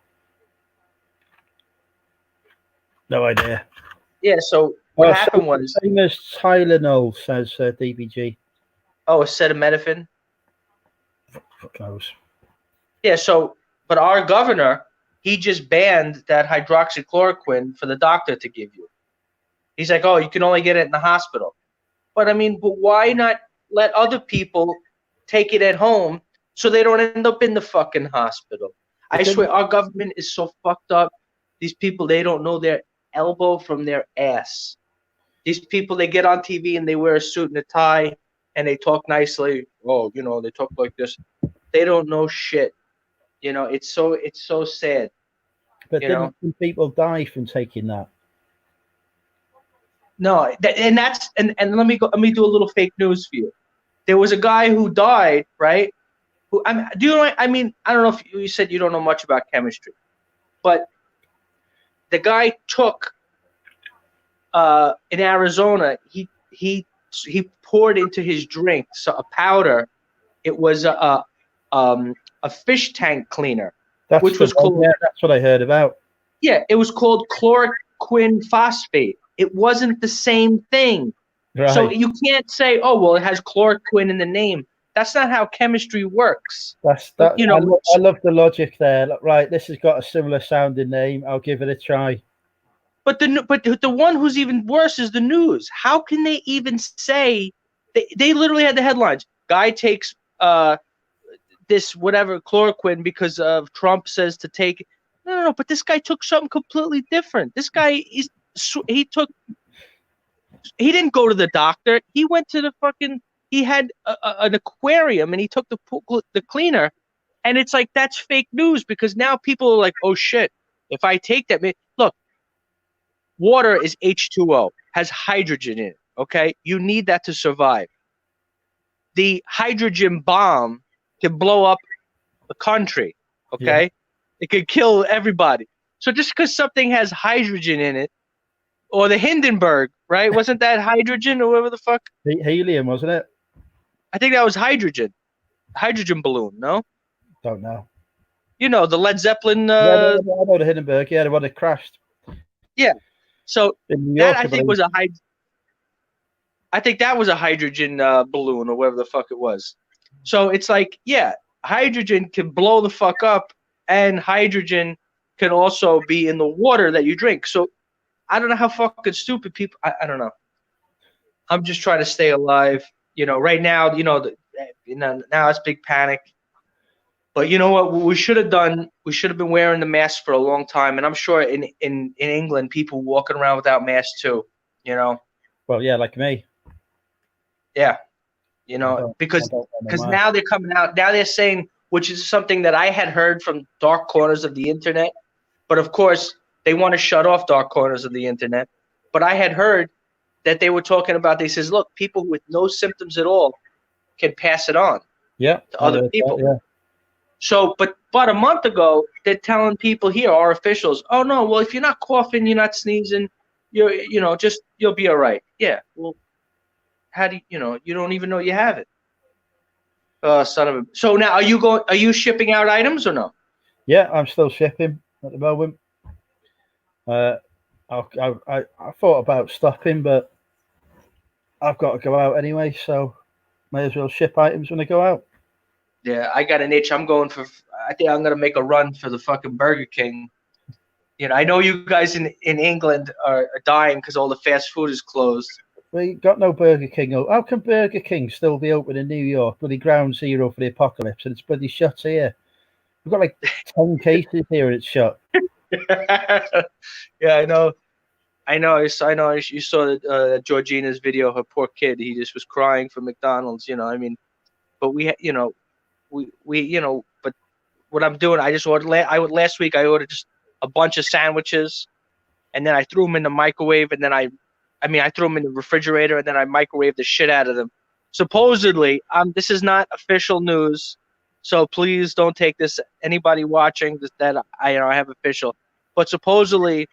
Speaker 1: No idea.
Speaker 3: Yeah, so what happened was...
Speaker 1: Same as Tylenol, says DBG.
Speaker 3: Oh, acetaminophen?
Speaker 1: Fuck knows.
Speaker 3: Yeah, but our governor, he just banned that hydroxychloroquine for the doctor to give you. He's like, oh, you can only get it in the hospital. But why not let other people take it at home so they don't end up in the fucking hospital? I swear, our government is so fucked up. These people, they don't know their elbow from their ass. These people, they get on TV and they wear a suit and a tie and they talk nicely. Oh, they talk like this. They don't know shit. It's so sad.
Speaker 1: But didn't some people die from taking that?
Speaker 3: No, and let me do a little fake news for you. There was a guy who died, right? I don't know if you said you don't know much about chemistry, but the guy took in Arizona. He poured into his drink a powder. It was a fish tank cleaner, which was called.
Speaker 1: Yeah, that's what I heard about.
Speaker 3: Yeah, it was called chloroquine phosphate. It wasn't the same thing.
Speaker 1: Right.
Speaker 3: So you can't say, oh, well, it has chloroquine in the name. That's not how chemistry works.
Speaker 1: I love the logic there. Right, this has got a similar sounding name. I'll give it a try.
Speaker 3: But the one who's even worse is the news. How can they even say they literally had the headlines? Guy takes this whatever chloroquine because of Trump says to take it. No. But this guy took something completely different. This guy he didn't go to the doctor. He went to the fucking. He had an aquarium and he took the cleaner, and it's like that's fake news because now people are like, oh shit, if I take that, look, water is H2O, has hydrogen in it. Okay, you need that to survive. The hydrogen bomb can blow up the country. Okay, yeah. It could kill everybody. So just because something has hydrogen in it, or the Hindenburg, right? Wasn't that hydrogen or whatever the fuck?
Speaker 1: Helium, wasn't it?
Speaker 3: I think that was hydrogen balloon. No,
Speaker 1: don't know.
Speaker 3: The Led Zeppelin.
Speaker 1: Yeah, I know the Hindenburg. Yeah, the one that crashed.
Speaker 3: Yeah, so
Speaker 1: in New York,
Speaker 3: that I think was I think that was a hydrogen balloon or whatever the fuck it was. So it's like, yeah, hydrogen can blow the fuck up, and hydrogen can also be in the water that you drink. So I don't know how fucking stupid people. I don't know. I'm just trying to stay alive. Right now, now it's big panic. But you know what we should have done? We should have been wearing the mask for a long time. And I'm sure in England, people walking around without masks too.
Speaker 1: Well, yeah, like me.
Speaker 3: Yeah, because now they're coming out. Now they're saying, which is something that I had heard from dark corners of the internet. But of course, they want to shut off dark corners of the internet. But I had heard that they were talking about, they says, look, people with no symptoms at all can pass it on to other people.
Speaker 1: Yeah.
Speaker 3: So, but a month ago, they're telling people here, our officials, oh no, well, if you're not coughing, you're not sneezing, you'll be all right. Yeah. Well, how do you don't even know you have it. Son of a. So now are you shipping out items or no?
Speaker 1: Yeah, I'm still shipping at the moment. I thought about stopping, but I've got to go out anyway, so may as well ship items when I go out.
Speaker 3: Yeah, I got an itch. I think I'm going to make a run for the fucking Burger King. I know you guys in England are dying because all the fast food is closed.
Speaker 1: We got no Burger King. How can Burger King still be open in New York? Bloody ground zero for the apocalypse, and it's bloody shut here. We've got like 10 cases here and it's shut.
Speaker 3: Yeah, I know. You saw Georgina's video. Her poor kid. He just was crying for McDonald's. But but what I'm doing, I just ordered. Last week I ordered just a bunch of sandwiches, and then I threw them in the microwave, and then I threw them in the refrigerator, and then I microwaved the shit out of them. Supposedly, this is not official news, so please don't take this. Anybody watching that I have official, but supposedly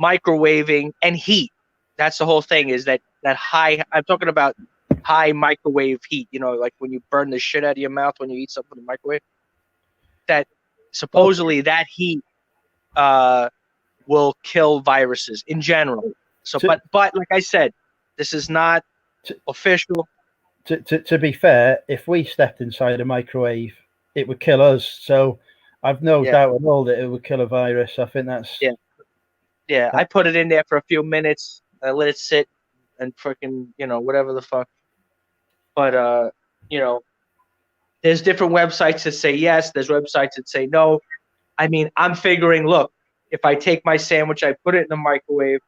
Speaker 3: microwaving and heat. That's the whole thing. Is that high? I'm talking about high microwave heat. Like when you burn the shit out of your mouth when you eat something in the microwave. That supposedly that heat will kill viruses in general. So, but like I said, this is not official.
Speaker 1: To be fair, if we stepped inside a microwave, it would kill us. So I've no doubt at all that it would kill a virus. I think that's
Speaker 3: yeah. I put it in there for a few minutes. I let it sit and freaking whatever the fuck. But there's different websites that say yes. There's websites that say no. I'm figuring. Look, if I take my sandwich, I put it in the microwave,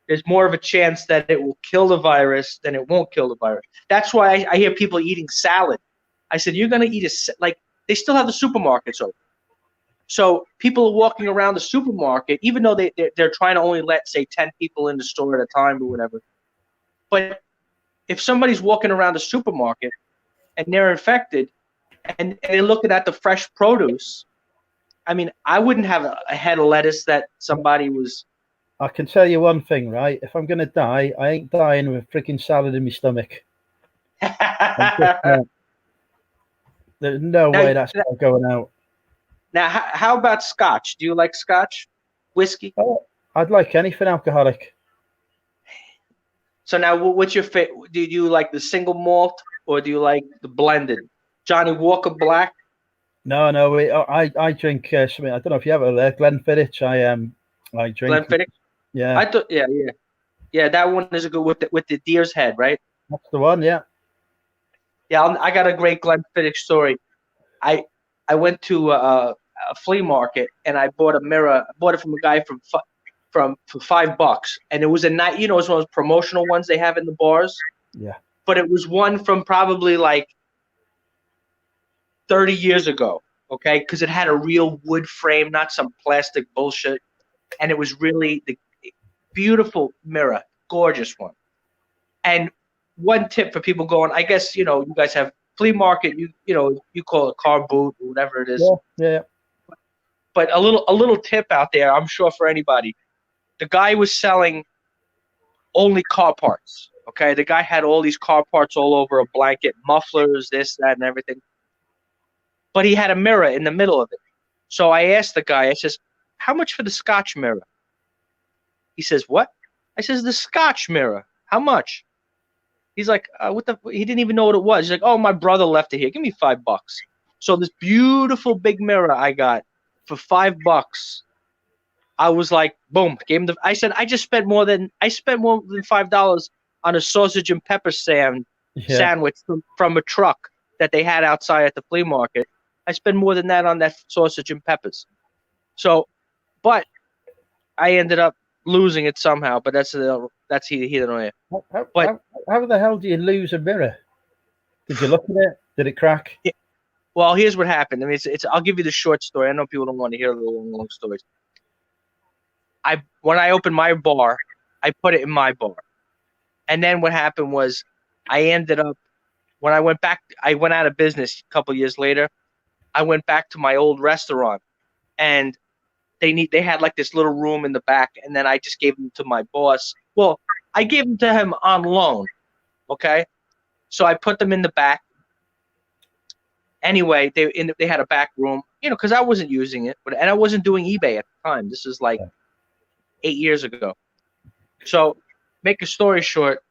Speaker 3: there's more of a chance that it will kill the virus than it won't kill the virus. That's why I hear people eating salad. I said, you're going to eat like they still have the supermarkets open. So people are walking around the supermarket, even though they're trying to only let, say, 10 people in the store at a time or whatever. But if somebody's walking around the supermarket and they're infected and they're looking at the fresh produce, I mean, I wouldn't have a head of lettuce that somebody was.
Speaker 1: I can tell you one thing, right? If I'm going to die, I ain't dying with freaking salad in my stomach. There's no way that's not going out.
Speaker 3: Now, how about scotch? Do you like scotch? Whiskey?
Speaker 1: Oh, I'd like anything alcoholic.
Speaker 3: So now, what's your favorite? Do you like the single malt or do you like the blended? Johnny Walker Black?
Speaker 1: No, I drink something. I don't know if you ever there, Glenfiddich. I drink
Speaker 3: Glenfiddich.
Speaker 1: Yeah,
Speaker 3: I thought, yeah. That one is a good with the deer's head, right?
Speaker 1: That's the one. Yeah.
Speaker 3: Yeah, I got a great Glenfiddich story. I went to a flea market and I bought a mirror. I bought it from a guy for $5, and it was a night. You know, it's one of those promotional ones they have in the bars.
Speaker 1: Yeah.
Speaker 3: But it was one from probably like 30 years ago. Okay, because it had a real wood frame, not some plastic bullshit, and it was really the beautiful mirror, gorgeous one. And one tip for people going, I guess you guys have flea market. You call it car boot or whatever it is.
Speaker 1: Yeah.
Speaker 3: But a little tip out there, I'm sure for anybody. The guy was selling only car parts. Okay, the guy had all these car parts all over a blanket, mufflers, this, that, and everything. But he had a mirror in the middle of it. So I asked the guy, I says, how much for the Scotch mirror? He says, what? I says, the Scotch mirror. How much? He's like, he didn't even know what it was. He's like, oh, my brother left it here. Give me $5. So this beautiful big mirror I got for $5. I was like, boom, gave him I said, I spent more than $5 on a sausage and pepper sandwich from a truck that they had outside at the flea market. I spend more than that on that sausage and peppers. So, but I ended up losing it somehow. But that's here and there.
Speaker 1: How the hell do you lose a mirror? Did you look at it? Did it crack?
Speaker 3: Yeah. Well, here's what happened. I mean, it's. I'll give you the short story. I know people don't want to hear the long stories. When I opened my bar, I put it in my bar, and then what happened was, I ended up when I went back. I went out of business a couple years later. I went back to my old restaurant, and they had like this little room in the back, and then I just gave them to my boss. Well, I gave them to him on loan, okay? So I put them in the back. Anyway, they had a back room, because I wasn't using it, and I wasn't doing eBay at the time. This is like 8 years ago. So, make a story short,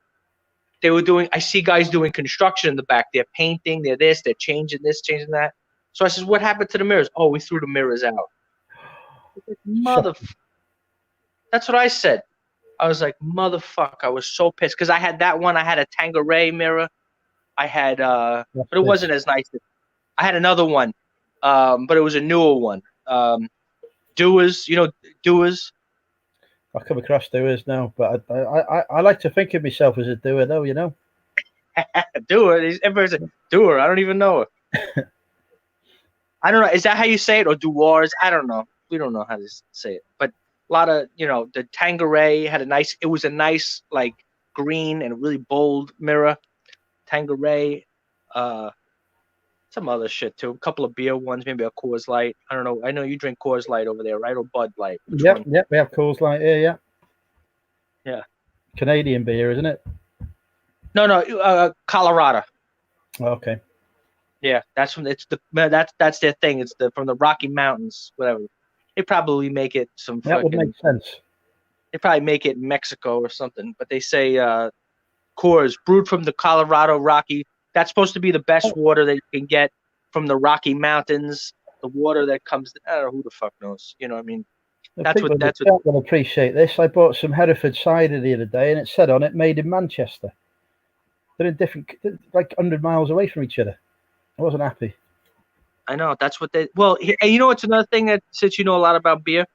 Speaker 3: I see guys doing construction in the back. They're painting, they're this, they're changing this, changing that. So I says, what happened to the mirrors? Oh, we threw the mirrors out. That's what I said. I was like, motherfucker. I was so pissed because I had that one. I had a Tanqueray mirror. I had, but it wasn't as nice. I had another one, but it was a newer one. Dewars, Dewars.
Speaker 1: I come across doers now, but I like to think of myself as a doer, though.
Speaker 3: Doer. Everybody's a doer. I don't even know it. I don't know. Is that how you say it, or doers? I don't know. We don't know how to say it. But a lot of, the Tanqueray had it was a nice, like, green and really bold mirror. Tanqueray, some other shit too. A couple of beer ones, maybe a Coors Light. I don't know. I know you drink Coors Light over there, right? Or Bud Light.
Speaker 1: Yep. We have Coors Light here.
Speaker 3: Yeah.
Speaker 1: Canadian beer, isn't it?
Speaker 3: No, Colorado.
Speaker 1: Okay.
Speaker 3: Yeah, that's that's their thing. It's from the Rocky Mountains, whatever. They probably make it
Speaker 1: that would make sense.
Speaker 3: They probably make it in Mexico or something, but they say Coors, brewed from the Colorado Rocky. That's supposed to be the best water that you can get from the Rocky Mountains. The water that comes, I don't know, who the fuck knows. You know what I mean? That's what.
Speaker 1: Will appreciate this. I bought some Hereford cider the other day, and it said on it, "Made in Manchester." They're in like 100 miles away from each other. I wasn't happy.
Speaker 3: I know. That's what they. Well, and you know what's another thing that, since you know a lot about beer,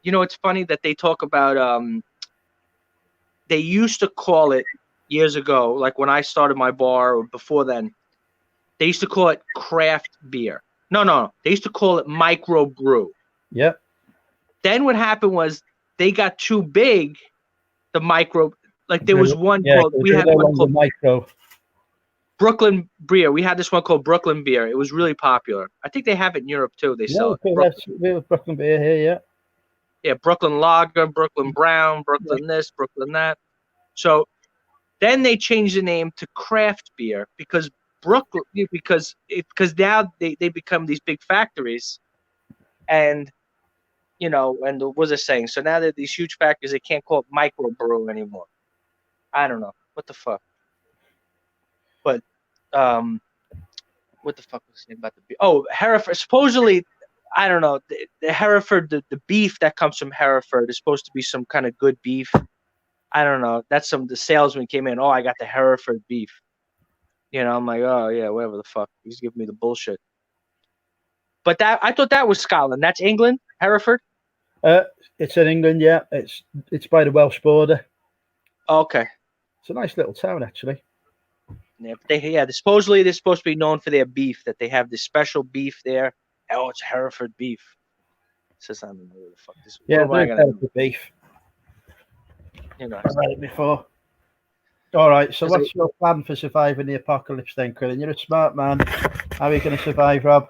Speaker 3: You know, it's funny that they talk about. They used to call it years ago, like when I started my bar or before then. They used to call it craft beer. No. They used to call it micro brew.
Speaker 1: Yep.
Speaker 3: Then what happened was they got too big. The micro, like there was one called. We had one called
Speaker 1: micro.
Speaker 3: Brooklyn beer. We had this one called Brooklyn beer. It was really popular. I think they have it in Europe too. They sell it.
Speaker 1: We have Brooklyn beer here, yeah.
Speaker 3: Yeah, Brooklyn Lager, Brooklyn Brown, Brooklyn this, Brooklyn that. So then they changed the name to craft beer because now they become these big factories, and and what was I saying? So now that these huge factories, they can't call it microbrew anymore. I don't know what the fuck, but what the fuck was I saying about the beer? Oh, Hereford. Supposedly, I don't know. The Hereford, the beef that comes from Hereford is supposed to be some kind of good beef. I don't know. That's the salesman came in. Oh, I got the Hereford beef. I'm like, oh yeah, whatever the fuck. He's giving me the bullshit. But I thought that was Scotland. That's England, Hereford.
Speaker 1: It's in England, yeah. It's by the Welsh border.
Speaker 3: Okay.
Speaker 1: It's a nice little town, actually.
Speaker 3: Yeah, supposedly they're supposed to be known for their beef. That they have this special beef there. Oh, it's Hereford beef. Says I don't know what the fuck this.
Speaker 1: Yeah, Hereford beef. I've read it before. All right, so what's your plan for surviving the apocalypse then, Krillin? You're a smart man. How are you going to survive, Rob?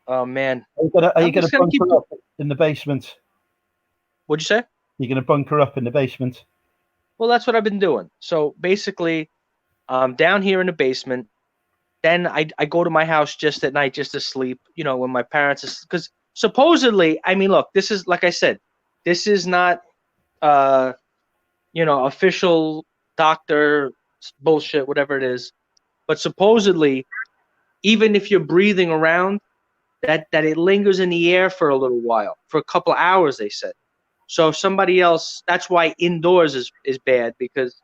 Speaker 3: Oh, man.
Speaker 1: Are you going to bunker up in the basement?
Speaker 3: What'd you say?
Speaker 1: You're going to bunker up in the basement?
Speaker 3: Well, that's what I've been doing. So basically, down here in the basement, then I go to my house just at night just to sleep, when my parents, because supposedly, I mean, look, this is, like I said, this is not, official doctor bullshit, whatever it is. But supposedly, even if you're breathing around, that it lingers in the air for a little while, for a couple of hours, they said. So somebody else, that's why indoors is bad, because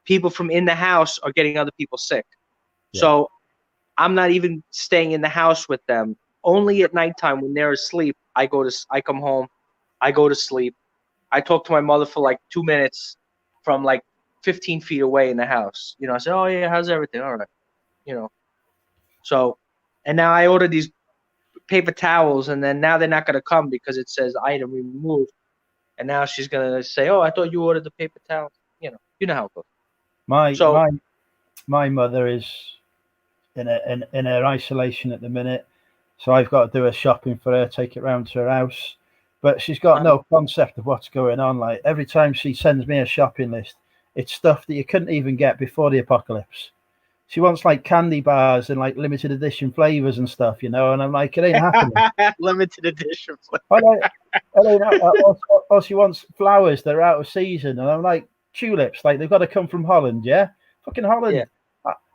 Speaker 3: people from in the house are getting other people sick. Yeah. So I'm not even staying in the house with them. Only at nighttime when they're asleep, I come home, I go to sleep. I talk to my mother for like 2 minutes from like 15 feet away in the house. I said, oh yeah, how's everything? All right. So, and now I ordered these paper towels, and then now they're not going to come because it says item removed. And now she's going to say, oh, I thought you ordered the paper towels. You know how it goes.
Speaker 1: My mother is in her isolation at the minute, so I've got to do her shopping for her, take it round to her house. But she's got no concept of what's going on. Like every time she sends me a shopping list, it's stuff that you couldn't even get before the apocalypse. She wants like candy bars and like limited edition flavors and stuff, and I'm like, it ain't happening.
Speaker 3: Limited edition flavors.
Speaker 1: Or she wants flowers that are out of season, and I'm like, tulips, like they've got to come from Holland, yeah? Fucking Holland. Yeah.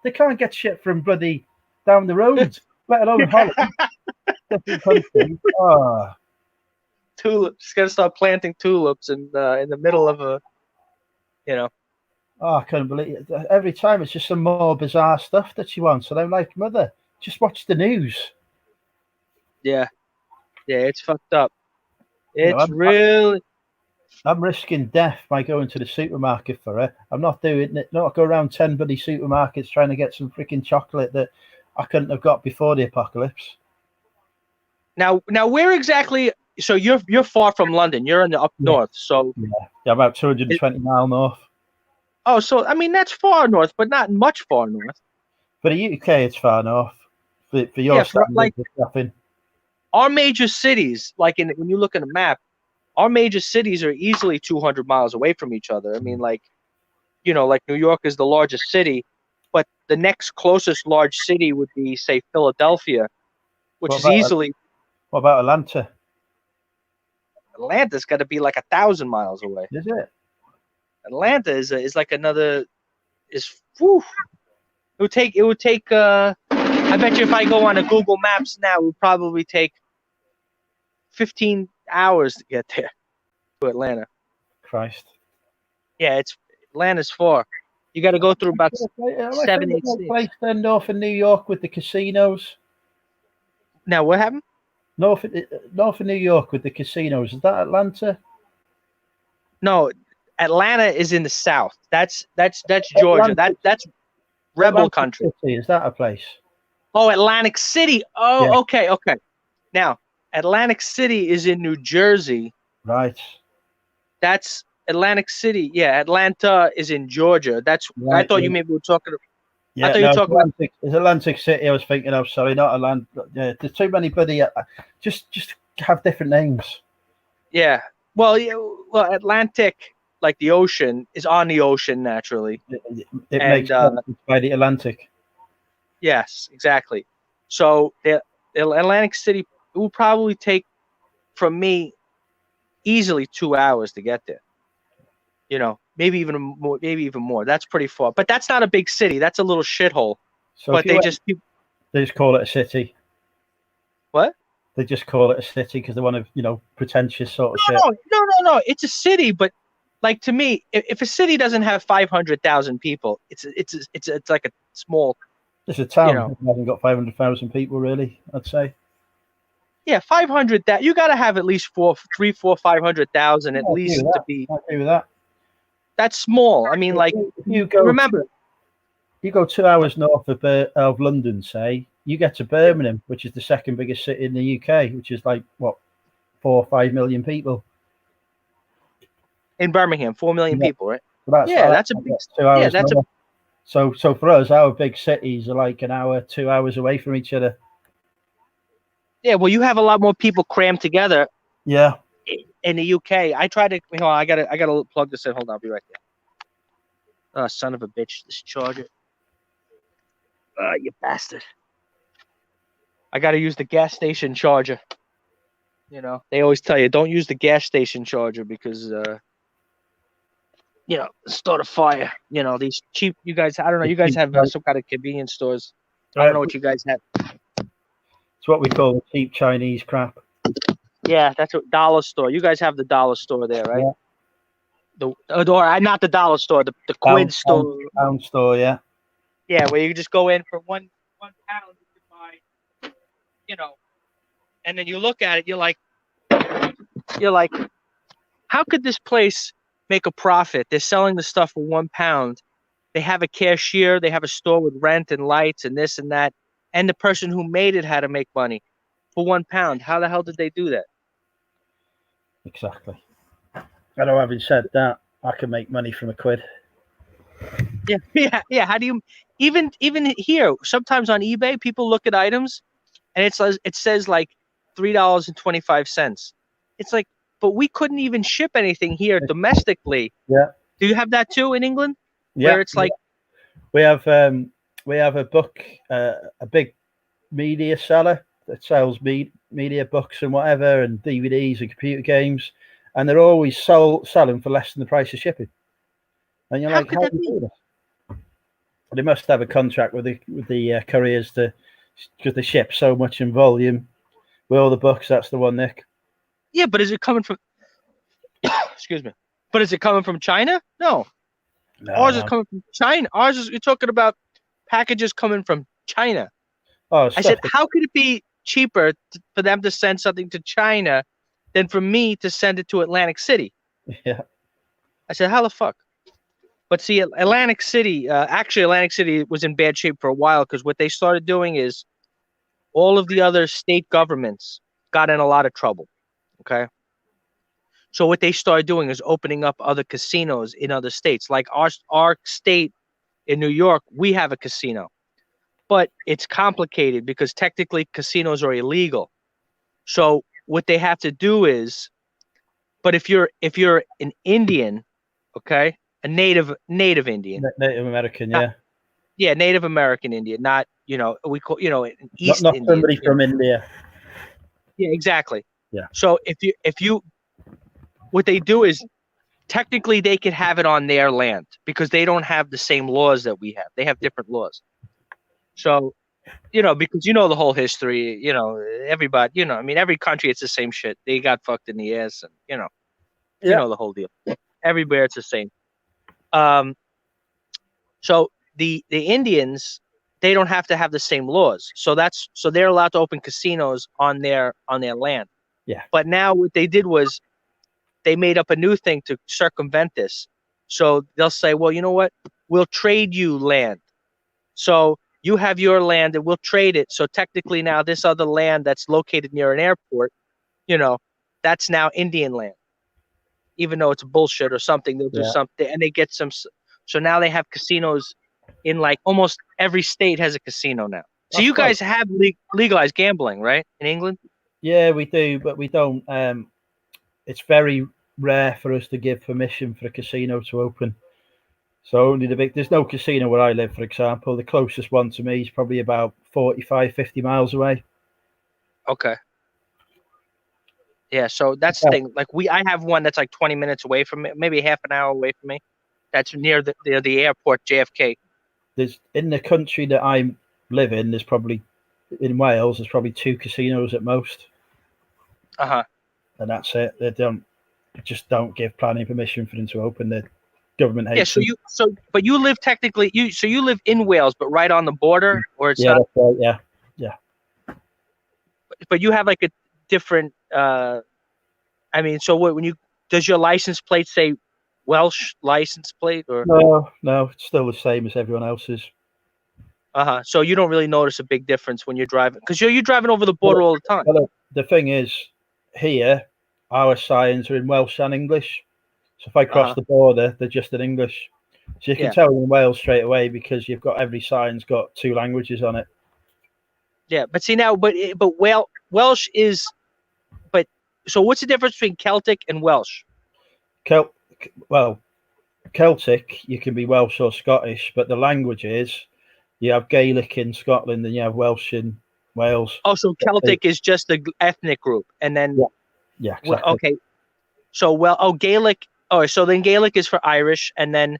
Speaker 1: They can't get shit from bloody down the road, let alone Holland. Different country. Oh.
Speaker 3: Tulips. She's got to start planting tulips in the middle of a,
Speaker 1: Oh, I couldn't believe it. Every time it's just some more bizarre stuff that she wants. And I'm like, Mother, just watch the news.
Speaker 3: Yeah. Yeah, it's fucked up.
Speaker 1: I'm risking death by going to the supermarket for her. I'm not doing it. Not go around 10 bloody supermarkets trying to get some freaking chocolate that I couldn't have got before the apocalypse.
Speaker 3: Now, where exactly? So you're far from London. You're in the up north. So
Speaker 1: yeah, about 220 miles north.
Speaker 3: Oh, so I mean that's far north, but not much far north.
Speaker 1: For the UK, it's far north. For your standards,
Speaker 3: like
Speaker 1: nothing.
Speaker 3: Our major cities, like when you look at a map, our major cities are easily 200 miles away from each other. I mean, like New York is the largest city, but the next closest large city would be, say, Philadelphia, which is easily.
Speaker 1: What about Atlanta?
Speaker 3: Atlanta's got to be like 1,000 miles away.
Speaker 1: Is it?
Speaker 3: Atlanta is like another It would take I bet you if I go on a Google Maps now, it would probably take 15 hours to get there to Atlanta.
Speaker 1: Christ.
Speaker 3: Yeah, Atlanta's far. You got to go through about 7-8 states.
Speaker 1: Place then north in New York with the casinos.
Speaker 3: Now what happened?
Speaker 1: North of New York with the casinos. Is that Atlanta?
Speaker 3: No, Atlanta is in the south. That's Georgia.
Speaker 1: Atlantic,
Speaker 3: That's rebel
Speaker 1: Atlantic
Speaker 3: country.
Speaker 1: City. Is that a place?
Speaker 3: Oh, Atlantic City. Oh,
Speaker 1: Yeah.
Speaker 3: okay. Now, Atlantic City is in New Jersey.
Speaker 1: Right.
Speaker 3: That's Atlantic City. Yeah, Atlanta is in Georgia. That's
Speaker 1: Right.
Speaker 3: I thought you maybe were talking.
Speaker 1: Yeah,
Speaker 3: I thought you were talking about.
Speaker 1: It's Atlantic City. I was thinking of. Sorry, not Atlanta. Yeah, there's too many bloody. Just have different names.
Speaker 3: Yeah. Well, Atlantic, like the ocean, is on the ocean naturally.
Speaker 1: It makes sense by the Atlantic.
Speaker 3: Yes, exactly. So the Atlantic City, it will probably take from me easily 2 hours to get there. You know, maybe even more. That's pretty far. But that's not a big city. That's a little shithole.
Speaker 1: So
Speaker 3: But they just
Speaker 1: call it a city.
Speaker 3: What?
Speaker 1: They just call it a city because they want to, pretentious sort of shit.
Speaker 3: No. It's a city, but like to me, if a city doesn't have 500,000 people, it's like a small.
Speaker 1: It's a town.
Speaker 3: You know,
Speaker 1: It hasn't got 500,000 people, really. I'd say.
Speaker 3: Yeah, 500. That you got to have at least 500,000 at least to be.
Speaker 1: I agree with that.
Speaker 3: That's small. I mean, like
Speaker 1: you go.
Speaker 3: Remember,
Speaker 1: you go 2 hours north of London, say. You get to Birmingham, which is the second biggest city in the UK, which is like what 4 or 5 million people.
Speaker 3: In Birmingham, 4 million people, right?
Speaker 1: So
Speaker 3: that's a big.
Speaker 1: 2 hours.
Speaker 3: Yeah,
Speaker 1: So for us, our big cities are like an hour, 2 hours away from each other.
Speaker 3: Yeah, well, you have a lot more people crammed together.
Speaker 1: Yeah.
Speaker 3: In the UK, I tried to. Hold on, I gotta plug this in. Hold on, I'll be right there. Oh, son of a bitch! This charger. You bastard! I gotta use the gas station charger. They always tell you don't use the gas station charger because start a fire. These cheap. You guys, I don't know. You guys have some kind of convenience stores. I don't know what you guys have.
Speaker 1: It's what we call the cheap Chinese crap.
Speaker 3: Yeah, that's a dollar store. You guys have the dollar store there, right?
Speaker 1: Yeah.
Speaker 3: Not the dollar store, the quid store.
Speaker 1: Pound store, yeah.
Speaker 3: Yeah, where you just go in for one pound, you can buy, and then you look at it, you're like, how could this place make a profit? They're selling the stuff for 1 pound. They have a cashier, they have a store with rent and lights and this and that, and the person who made it had to make money for 1 pound. How the hell did they do that?
Speaker 1: Exactly. I know, having said that, I can make money from a quid.
Speaker 3: Yeah. How do you even here? Sometimes on eBay, people look at items, and it says like $3.25. It's like, but we couldn't even ship anything here domestically.
Speaker 1: Yeah.
Speaker 3: Do you have that too in England?
Speaker 1: Yeah.
Speaker 3: Where it's like
Speaker 1: we have a book, a big media seller that sells media books and whatever, and DVDs and computer games, and they're always selling for less than the price of shipping. And you're like, how do you do this? They must have a contract with the couriers because they ship so much in volume. With all the books, that's the one, Nick.
Speaker 3: Yeah, but is it coming from? Excuse me. But is it coming from China? No. Ours is coming from China. You're talking about packages coming from China.
Speaker 1: Oh,
Speaker 3: I said, how could it be cheaper for them to send something to China than for me to send it to Atlantic City?
Speaker 1: Yeah.
Speaker 3: I said, how the fuck? But see, Atlantic City was in bad shape for a while because what they started doing is all of the other state governments got in a lot of trouble. Okay. So what they started doing is opening up other casinos in other states. Like our state in New York, we have a casino. But it's complicated because technically casinos are illegal. So what they have to do is, but if you're an Indian, okay, a native Indian,
Speaker 1: Native American, yeah,
Speaker 3: Native American Indian, not we call an East
Speaker 1: not
Speaker 3: Indian,
Speaker 1: somebody from India.
Speaker 3: Yeah, exactly.
Speaker 1: Yeah.
Speaker 3: So if you, what they do is technically they could have it on their land because they don't have the same laws that we have. They have different laws. So, because the whole history, everybody, I mean, every country, it's the same shit. They got fucked in the ass and, you know the whole deal. Everywhere it's the same. So the Indians, they don't have to have the same laws. So they're allowed to open casinos on their land.
Speaker 1: Yeah.
Speaker 3: But now what they did was they made up a new thing to circumvent this. So they'll say, well, you know what? We'll trade you land. So you have your land and we'll trade it. So technically now this other land that's located near an airport, that's now Indian land. Even though it's bullshit or something, they'll do something and they get some. So now they have casinos in like almost every state has a casino now. So you guys have legalized gambling, right? In England?
Speaker 1: Yeah, we do, but we don't. It's very rare for us to give permission for a casino to open. So only there's no casino where I live, for example. The closest one to me is probably about 45, 50 miles away.
Speaker 3: Okay. Yeah, so that's the thing. Like I have one that's like 20 minutes away from me, maybe half an hour away from me. That's near the airport, JFK.
Speaker 1: There's in the country that I live in, there's probably in Wales, there's probably 2 casinos at most.
Speaker 3: And
Speaker 1: that's it. They just don't give planning permission for them to open. The government hates them.
Speaker 3: But you live technically you live in Wales, but right on the border, or it's not.
Speaker 1: That's right, yeah.
Speaker 3: But you have like a different. So does your license plate say Welsh license plate or?
Speaker 1: No, it's still the same as everyone else's.
Speaker 3: So you don't really notice a big difference when you're driving because you're driving over the border all the time.
Speaker 1: Well, the thing is, here our signs are in Welsh and English. So if I cross the border, they're just in English. So you can tell in Wales straight away because you've got every sign's got 2 languages on it. Yeah,
Speaker 3: but see now, but Welsh is. But so what's the difference between Celtic and Welsh?
Speaker 1: Celtic, you can be Welsh or Scottish, but the language is you have Gaelic in Scotland and you have Welsh in Wales.
Speaker 3: Oh, so Celtic is just the ethnic group, and then
Speaker 1: yeah, exactly.
Speaker 3: Okay. So Gaelic. Oh, so then Gaelic is for Irish, and then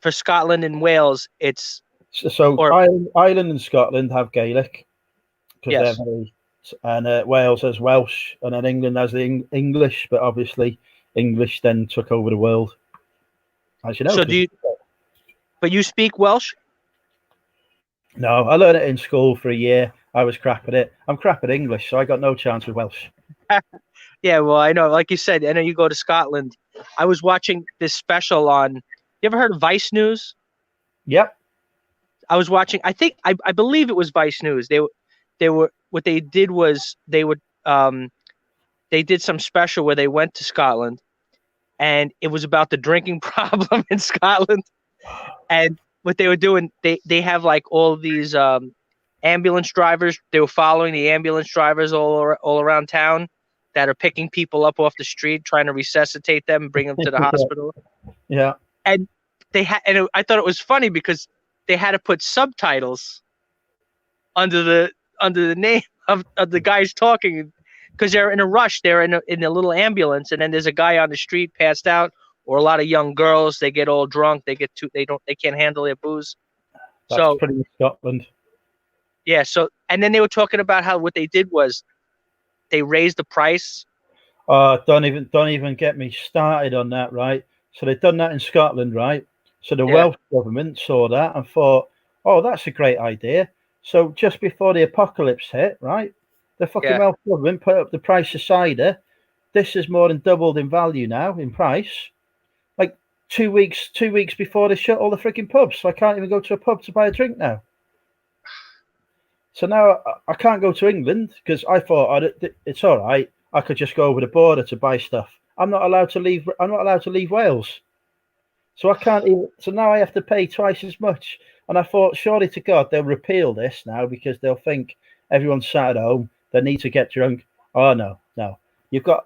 Speaker 3: for Scotland and Wales, it's
Speaker 1: Ireland and Scotland have Gaelic because they're very, and Wales has Welsh, and then England has the English, but obviously English then took over the world. As you know.
Speaker 3: So but you speak Welsh?
Speaker 1: No, I learned it in school for a year. I was crap at it. I'm crap at English, so I got no chance with Welsh.
Speaker 3: Yeah, well, I know. Like you said, I know you go to Scotland. I was watching this special on. You ever heard of Vice News?
Speaker 1: Yep.
Speaker 3: I was watching. I believe it was Vice News. They were what they did was they did some special where they went to Scotland, and it was about the drinking problem in Scotland. And what they were doing, they have like all these ambulance drivers. They were following the ambulance drivers all around town that are picking people up off the street, trying to resuscitate them and bring them to the hospital.
Speaker 1: Yeah.
Speaker 3: And I thought it was funny because they had to put subtitles under the name of the guys talking because they're in a rush. They're in a little ambulance, and then there's a guy on the street passed out, or a lot of young girls. They get all drunk. They can't handle their booze.
Speaker 1: That's pretty much Scotland.
Speaker 3: Yeah. So and then they were talking about how what they did was they raised the price.
Speaker 1: Don't even get me started on that, right? So they've done that in Scotland, right? So the Welsh government saw that and thought, oh, that's a great idea. So just before the apocalypse hit, right, the fucking Welsh government put up the price of cider. This is more than doubled in value now, in price. Like 2 weeks before they shut all the freaking pubs. So I can't even go to a pub to buy a drink now. So now I can't go to England because I thought it's all right. I could just go over the border to buy stuff. I'm not allowed to leave Wales. So I can't even. So now I have to pay twice as much. And I thought, surely to God, they'll repeal this now because they'll think everyone's sat at home. They need to get drunk. Oh no.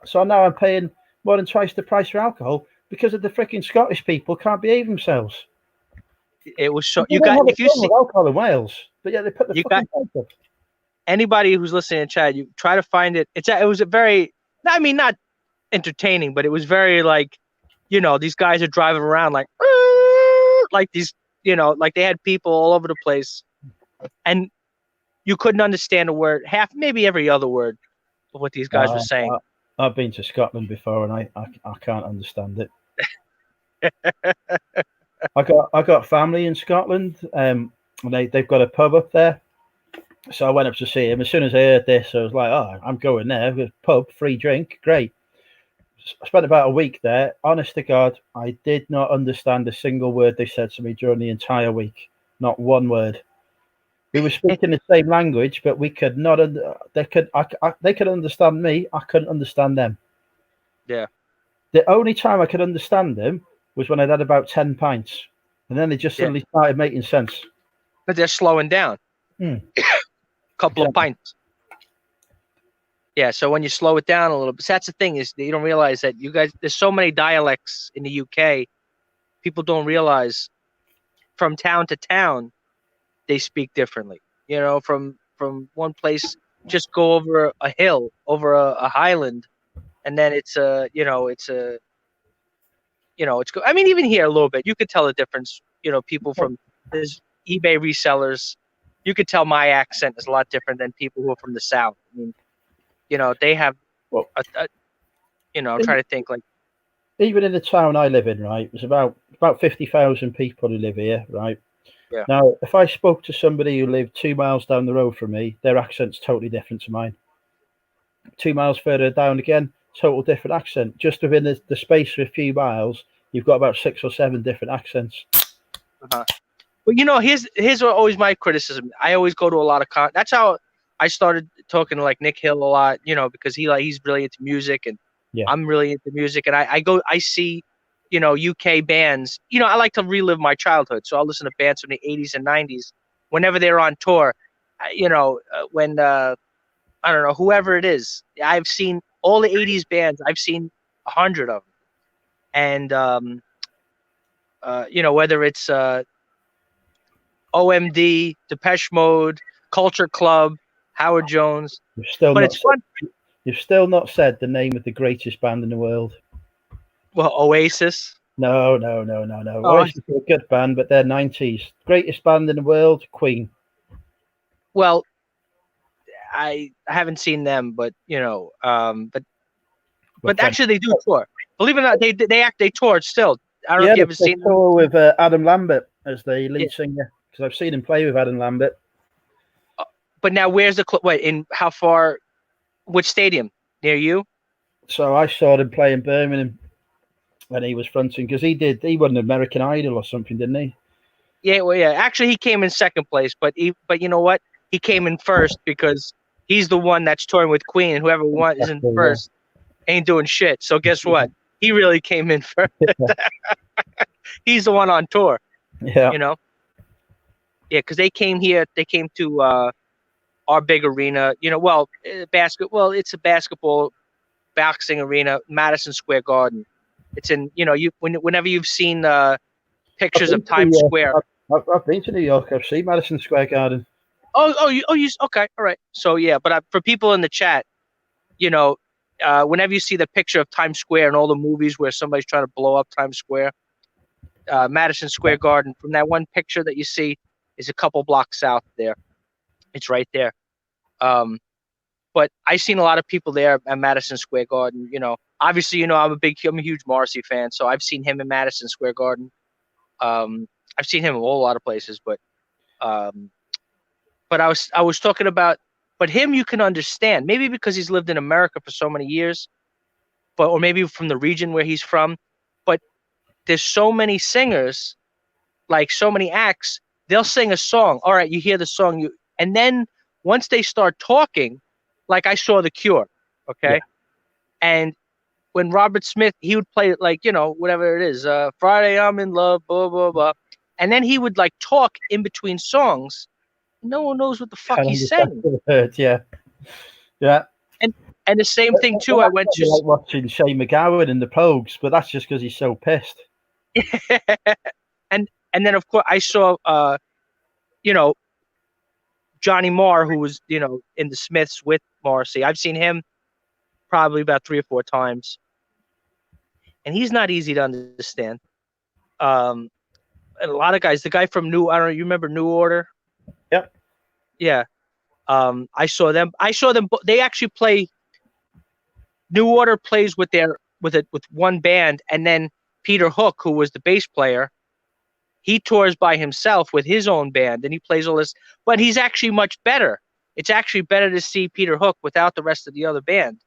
Speaker 1: So now I'm paying more than twice the price for alcohol because of the freaking Scottish people can't behave themselves.
Speaker 3: It was so if you see
Speaker 1: alcohol in Wales, but yeah, they put the fucking price up.
Speaker 3: Anybody who's listening to Chad, you try to find it. It was a very, I mean, not entertaining, but it was very like, these guys are driving around like these, like they had people all over the place, and you couldn't understand a word, maybe every other word of what these guys were saying.
Speaker 1: I've been to Scotland before, and I can't understand it. I got family in Scotland. and they've got a pub up there. So I went up to see him. As soon as I heard this, I was like, "Oh, I'm going there. Pub, free drink, great." I spent about a week there. Honest to God, I did not understand a single word they said to me during the entire week. Not one word. We were speaking the same language, but we could not. They could understand me. I couldn't understand them.
Speaker 3: Yeah.
Speaker 1: The only time I could understand them was when I'd had about 10 pints, and then they just suddenly started making sense.
Speaker 3: But they're slowing down. Couple of pints. Yeah, so when you slow it down a little bit, that's the thing, is that you don't realize that you guys, there's so many dialects in the UK. People don't realize from town to town they speak differently. You know, from one place, just go over a hill, over a highland, and then it's I mean, even here a little bit, you could tell the difference. You know, people from there's eBay resellers, you could tell my accent is a lot different than people who are from the South. I mean, you know, they have, I'm trying to think, like,
Speaker 1: even in the town I live in, right, there's about 50,000 people who live here, right?
Speaker 3: Yeah.
Speaker 1: Now, if I spoke to somebody who lived 2 miles down the road from me, their accent's totally different to mine. 2 miles further down again, total different accent. Just within the space of a few miles, you've got about 6 or 7 different accents.
Speaker 3: But you know, here's what always my criticism. I always go to a lot of that's how I started talking to like Nick Hill a lot, you know, because he's really into music, and I'm really into music, and I see, you know, UK bands. You know, I like to relive my childhood, so I'll listen to bands from the 80s and 90s whenever they're on tour. You know, when I don't know, whoever it is, I've seen all the 80s bands. I've seen 100 of them, and you know, whether it's OMD, Depeche Mode, Culture Club, Howard Jones.
Speaker 1: You've still not said the name of the greatest band in the world.
Speaker 3: Well, Oasis.
Speaker 1: No. Oasis is a good band, but they're 90s. Greatest band in the world, Queen.
Speaker 3: Well, I haven't seen them, but you know, but actually they do tour. Believe it or not, they toured still. I don't know if you ever seen them.
Speaker 1: Tour with Adam Lambert as the lead singer, because I've seen him play with Adam Lambert.
Speaker 3: But now, where's the how far? Which stadium near you?
Speaker 1: So I saw him play in Birmingham when he was fronting, because he won American Idol or something, didn't he?
Speaker 3: Yeah, well, yeah. Actually, he came in second place, but you know what? He came in first because he's the one that's touring with Queen, and whoever is in first ain't doing shit. So guess what? He really came in first. He's the one on tour.
Speaker 1: Yeah.
Speaker 3: You know? Yeah, because they came here. They came to our big arena. You know, well, it's a basketball boxing arena, Madison Square Garden. It's in, you know, whenever you've seen pictures of Times Square.
Speaker 1: I've been to New York. I've seen Madison Square Garden.
Speaker 3: Okay, all right. So yeah, but for people in the chat, you know, whenever you see the picture of Times Square and all the movies where somebody's trying to blow up Times Square, Madison Square Garden, from that one picture that you see, is a couple blocks south there. It's right there. But I've seen a lot of people there at Madison Square Garden. You know, obviously, you know, I'm a huge Morrissey fan, so I've seen him in Madison Square Garden. I've seen him in a whole lot of places, but I was talking about, but him you can understand, maybe because he's lived in America for so many years, or maybe from the region where he's from. But there's so many singers, like so many acts, they'll sing a song. All right, you hear the song, and then once they start talking, like I saw The Cure, okay, and when Robert Smith, he would play it like, you know, whatever it is, Friday I'm in love, blah blah blah, and then he would like talk in between songs. No one knows what the fuck he's saying.
Speaker 1: Yeah.
Speaker 3: And the same thing too. I went to
Speaker 1: like watching Shane McGowan and the Pogues, but that's just because he's so pissed.
Speaker 3: and then of course I saw you know, Johnny Marr, who was, you know, in the Smiths with Morrissey. I've seen him probably about 3 or 4 times, and he's not easy to understand. And a lot of guys, the guy from you remember New Order?
Speaker 1: Yep.
Speaker 3: Yeah. I saw them. They actually play. New Order plays with one band, and then Peter Hook, who was the bass player, he tours by himself with his own band, and he plays all this. But he's actually much better. It's actually better to see Peter Hook without the rest of the other band.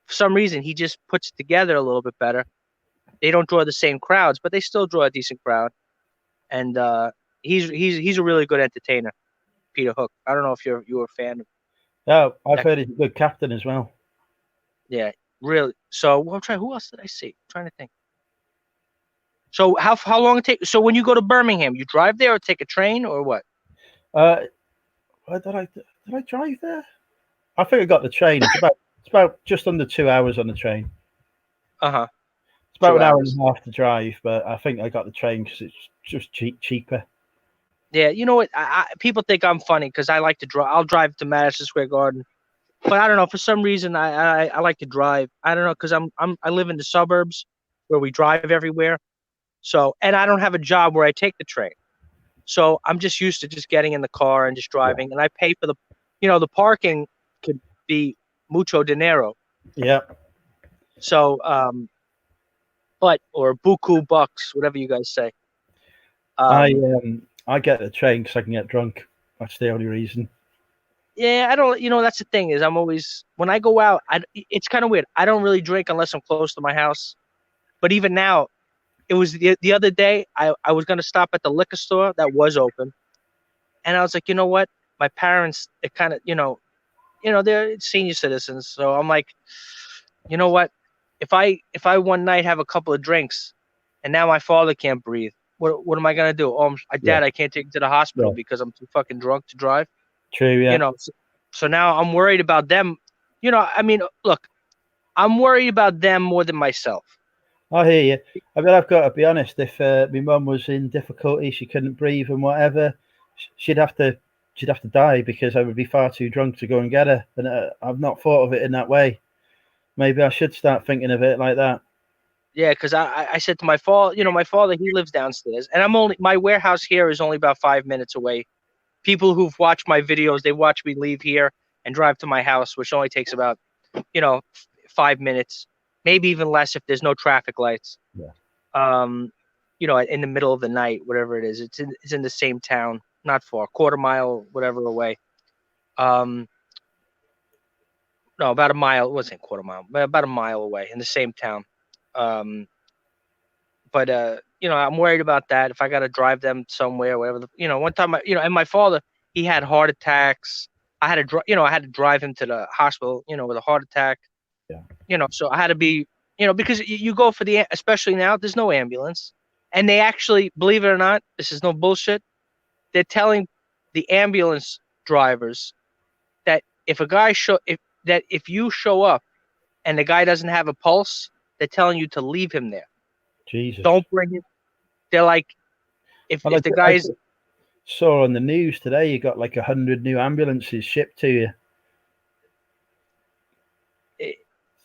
Speaker 3: For some reason, he just puts it together a little bit better. They don't draw the same crowds, but they still draw a decent crowd. And he's a really good entertainer, Peter Hook. I don't know if you were a fan of.
Speaker 1: Oh, I've heard he's a good captain as well.
Speaker 3: Yeah, really. So I'm trying. Who else did I see? I'm trying to think. So how long it take? So when you go to Birmingham, you drive there or take a train or what?
Speaker 1: Did I drive there? I think I got the train. It's about just under 2 hours on the train.
Speaker 3: Uh-huh.
Speaker 1: It's about an hour and a half to drive, but I think I got the train because it's just cheaper.
Speaker 3: Yeah, you know what? People think I'm funny because I like to drive. I'll drive to Madison Square Garden, but I don't know. For some reason, I like to drive. I don't know because I live in the suburbs where we drive everywhere. So, and I don't have a job where I take the train. So I'm just used to just getting in the car and just driving. And I pay for the parking could be mucho dinero.
Speaker 1: Yeah.
Speaker 3: So, or buku bucks, whatever you guys say.
Speaker 1: I get the train because I can get drunk. That's the only reason.
Speaker 3: Yeah, I don't. That's the thing is I'm always when I go out. It's kind of weird. I don't really drink unless I'm close to my house. But even now, it was the other day. I was gonna stop at the liquor store that was open, and I was like, you know what? My parents, they kind of, they're senior citizens, so I'm like, you know what? If I one night have a couple of drinks, and now my father can't breathe, what am I gonna do? Oh, Dad, I can't take him to the hospital because I'm too fucking drunk to drive.
Speaker 1: True, yeah.
Speaker 3: So now I'm worried about them. I mean, look, I'm worried about them more than myself.
Speaker 1: I hear you. I mean, I've got to be honest. If my mum was in difficulty, she couldn't breathe and whatever, she'd have to die because I would be far too drunk to go and get her. And I've not thought of it in that way. Maybe I should start thinking of it like that.
Speaker 3: Yeah, because I said to my father, my father, he lives downstairs, and my warehouse here is only about 5 minutes away. People who've watched my videos, they watch me leave here and drive to my house, which only takes about, 5 minutes, maybe even less if there's no traffic lights.
Speaker 1: Yeah.
Speaker 3: In the middle of the night, whatever it is, it's in the same town, not far, quarter mile, whatever away. No, about a mile. It wasn't quarter mile, but about a mile away in the same town. But I'm worried about that. If I got to drive them somewhere, whatever. One time, and my father, he had heart attacks. I had to drive him to the hospital, with a heart attack.
Speaker 1: Yeah.
Speaker 3: So I had to be, because you go for especially now, there's no ambulance, and they actually, believe it or not, this is no bullshit. They're telling the ambulance drivers that if a guy if you show up and the guy doesn't have a pulse, they're telling you to leave him there.
Speaker 1: Jesus.
Speaker 3: Don't bring it. They're like, if the guy's.
Speaker 1: I saw on the news today, you got like 100 new ambulances shipped to you.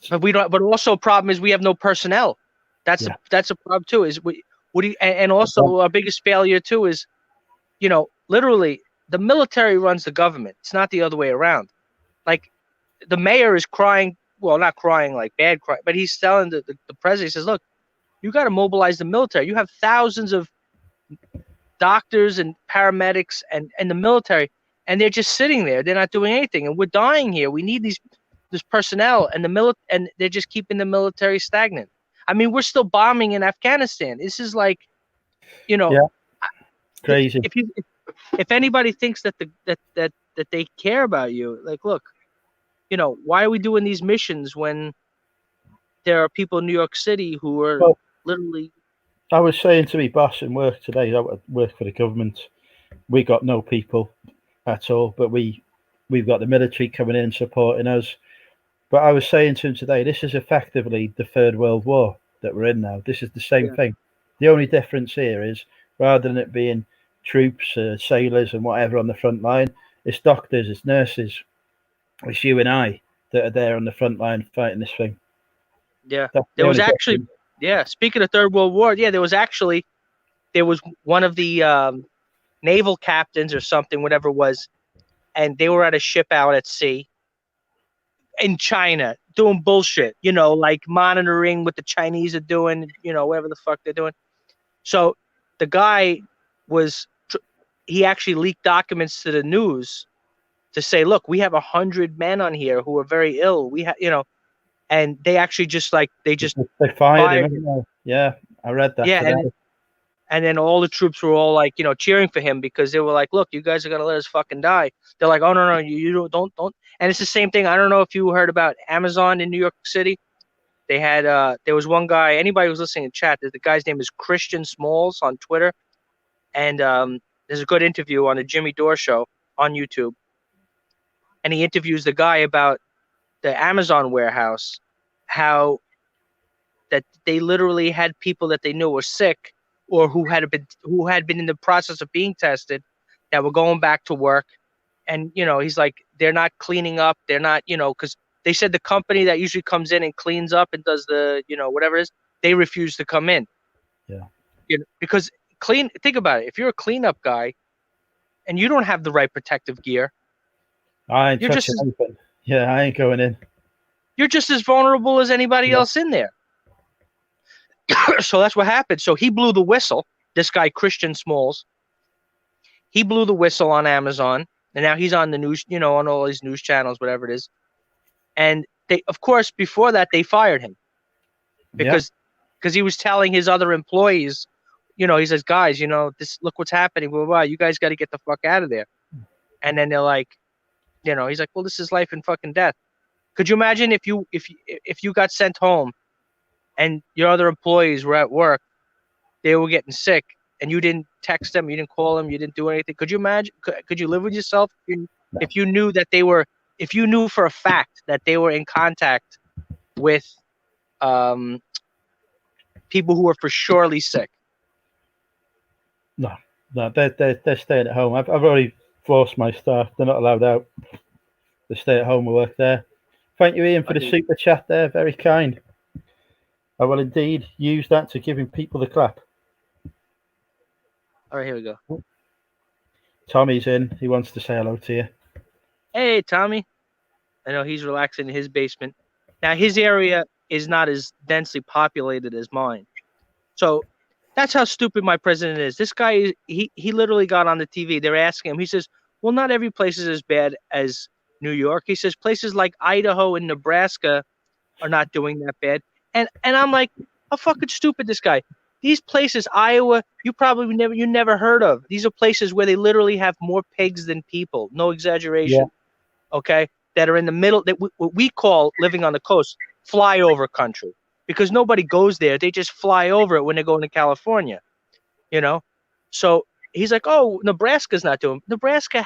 Speaker 3: But we don't. But also, a problem is we have no personnel. That's a problem too. And also our biggest failure too is, literally the military runs the government. It's not the other way around. Like, the mayor is crying. Well, not crying like bad cry, but he's telling the president. He says, "Look, you got to mobilize the military. You have thousands of doctors and paramedics and the military, and they're just sitting there. They're not doing anything, and we're dying here. We need this personnel and and they're just keeping the military stagnant. I mean, we're still bombing in Afghanistan. This is like,
Speaker 1: crazy.
Speaker 3: If anybody thinks that that they care about you, like, look, why are we doing these missions when there are people in New York City who are literally.
Speaker 1: I was saying to my boss in work today, I work for the government. We got no people at all, but we've got the military coming in supporting us. But I was saying to him today, this is effectively the Third World War that we're in now. This is the same thing. The only difference here is, rather than it being troops, sailors and whatever on the front line, it's doctors, it's nurses, it's you and I that are there on the front line fighting this thing.
Speaker 3: Yeah, there was actually, speaking of Third World War, there was one of the naval captains or something, whatever it was, and they were at a ship out at sea in China doing bullshit, like monitoring what the Chinese are doing, whatever the fuck they're doing. So the guy he actually leaked documents to the news to say, look, we have 100 men on here who are very ill. We have, and they actually just
Speaker 1: they fired him. Yeah, I read that today.
Speaker 3: And then all the troops were all like, cheering for him because they were like, look, you guys are gonna let us fucking die. They're like, oh no, you don't. And it's the same thing. I don't know if you heard about Amazon in New York City. They had there was one guy. Anybody who's listening in chat, the guy's name is Christian Smalls on Twitter, and there's a good interview on the Jimmy Dore show on YouTube, and he interviews the guy about the Amazon warehouse, how that they literally had people that they knew were sick or who had been in the process of being tested that were going back to work, and he's like, they're not cleaning up, they're not, because they said the company that usually comes in and cleans up and does the whatever it is, they refuse to come in.
Speaker 1: Yeah.
Speaker 3: Because think about it, if you're a cleanup guy and you don't have the right protective gear,
Speaker 1: I ain't touching anything. Yeah, I ain't going in.
Speaker 3: You're just as vulnerable as anybody else in there. So that's what happened. So he blew the whistle. This guy, Christian Smalls, he blew the whistle on Amazon, and now he's on the news, on all these news channels, whatever it is. And they, of course, before that, they fired him because he was telling his other employees, he says, guys, look what's happening. Blah, blah, blah. You guys got to get the fuck out of there. And then they're like, he's like, well, this is life and fucking death. Could you imagine if you got sent home and your other employees were at work, they were getting sick, and you didn't text them, you didn't call them, you didn't do anything? Could you imagine? Could you live with yourself if you knew that if you knew for a fact that they were in contact with people who were for surely sick?
Speaker 1: No, they're staying at home. I've already forced my staff; they're not allowed out. They stay at home and work there. Thank you, Ian, for the super chat there. Very kind. I will indeed use that to giving people the clap.
Speaker 3: All right, here we go.
Speaker 1: Tommy's in. He wants to say hello to you.
Speaker 3: Hey, Tommy. I know he's relaxing in his basement. Now, his area is not as densely populated as mine. So that's how stupid my president is. This guy, he literally got on the TV. They're asking him. He says, well, not every place is as bad as New York. He says places like Idaho and Nebraska are not doing that bad. And I'm like, how fucking stupid this guy. These places, Iowa, you never heard of. These are places where they literally have more pigs than people. No exaggeration. Yeah. Okay? That are in the middle, that what we call living on the coast, flyover country. Because nobody goes there. They just fly over it when they're going to California. So he's like, oh, Nebraska's not doing. Nebraska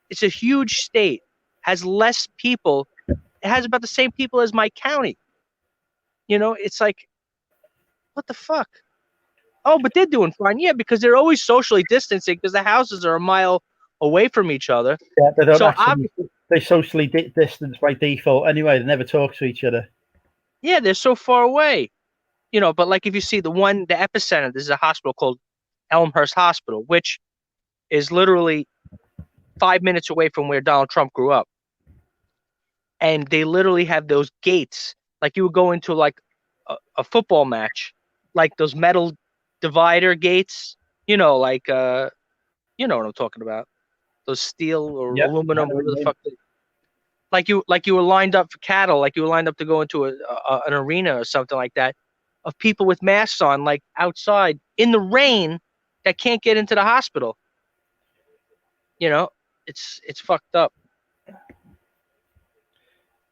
Speaker 3: it's a huge state, has less people. It has about the same people as my county. It's like, what the fuck? Oh, but they're doing fine. Yeah, because they're always socially distancing because the houses are a mile away from each other.
Speaker 1: Yeah, they don't they socially distance by default anyway. They never talk to each other.
Speaker 3: Yeah, they're so far away. But like if you see the epicenter, this is a hospital called Elmhurst Hospital, which is literally 5 minutes away from where Donald Trump grew up. And they literally have those gates. Like you would go into like a football match, like those metal divider gates, like you know what I'm talking about. Those steel or aluminum, whatever the fuck. Like you were lined up for cattle, like you were lined up to go into an arena or something like that, of people with masks on, like outside in the rain, that can't get into the hospital. It's fucked up.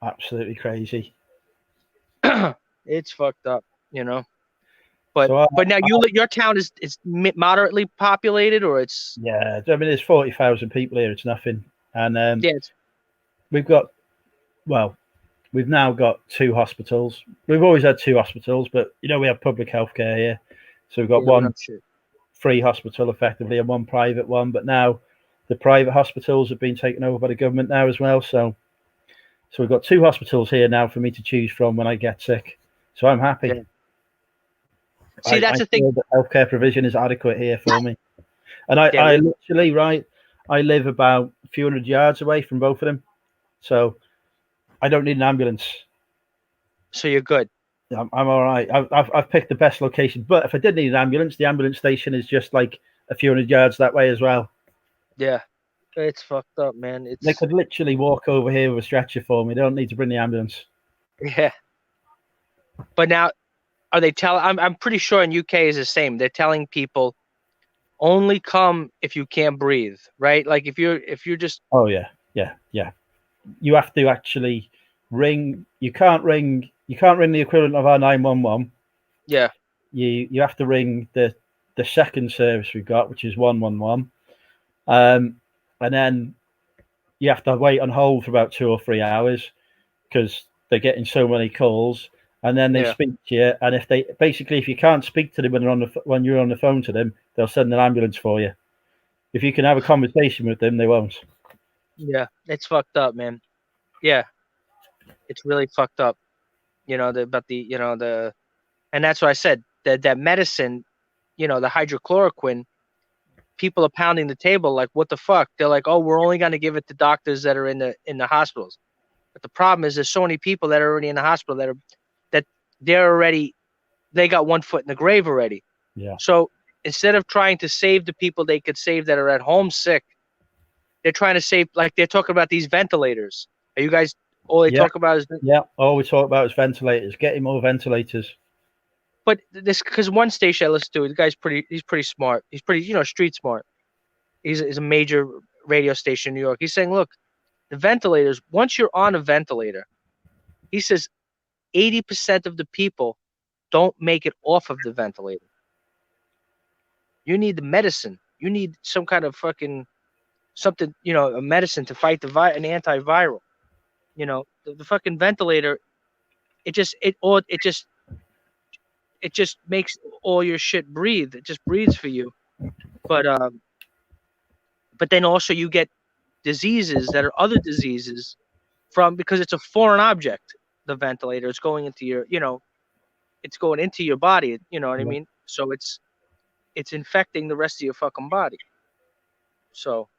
Speaker 1: Absolutely crazy.
Speaker 3: It's fucked up, But now your town is moderately populated, or it's
Speaker 1: there's 40,000 people here. It's nothing, and we've now got 2 hospitals. We've always had 2 hospitals, but we have public healthcare here, so we've got one free hospital effectively and one private one. But now the private hospitals have been taken over by the government now as well. So we've got 2 hospitals here now for me to choose from when I get sick. So I'm happy.
Speaker 3: Yeah. See, that's the thing.
Speaker 1: The healthcare provision is adequate here for me. And I literally, I live about a few hundred yards away from both of them. So I don't need an ambulance.
Speaker 3: So you're good.
Speaker 1: I'm all right. I've picked the best location. But if I did need an ambulance, the ambulance station is just like a few hundred yards that way as well.
Speaker 3: Yeah, it's fucked up, man.
Speaker 1: They could literally walk over here with a stretcher for me. They don't need to bring the ambulance.
Speaker 3: Yeah. But now, are they telling? I'm pretty sure in UK is the same. They're telling people only come if you can't breathe, right? Like if you're just.
Speaker 1: Oh yeah. You have to actually ring. You can't ring the equivalent of our 911.
Speaker 3: Yeah.
Speaker 1: You have to ring the second service we've got, which is 111. And then you have to wait on hold for about 2 or 3 hours because they're getting so many calls. And then they speak to you, and if you can't speak to them when you're on the phone to them, they'll send an ambulance for you. If you can have a conversation with them, they won't.
Speaker 3: Yeah, it's fucked up, man. Yeah, it's really fucked up. And that's why I said that medicine, the hydrochloroquine. People are pounding the table like, what the fuck? They're like, oh, we're only going to give it to doctors that are in the hospitals. But the problem is, there's so many people that are already in the hospital that they got one foot in the grave already.
Speaker 1: Yeah.
Speaker 3: So instead of trying to save the people they could save that are at home sick, they're trying to save, like they're talking about these ventilators. Are you guys, all they talk about is...
Speaker 1: Yeah, all we talk about is ventilators, getting more ventilators.
Speaker 3: But this, because one station I listen to, the guy's he's pretty smart. He's pretty, street smart. He's a major radio station in New York. He's saying, look, the ventilators, once you're on a ventilator, he says 80% of the people don't make it off of the ventilator. You need the medicine. You need some kind of fucking something, a medicine to fight an antiviral. The fucking ventilator, it just makes all your shit breathe. It just breathes for you. But then also you get diseases that are other diseases because it's a foreign object. The ventilator is going into your, it's going into your body. You know what I mean? So it's infecting the rest of your fucking body. So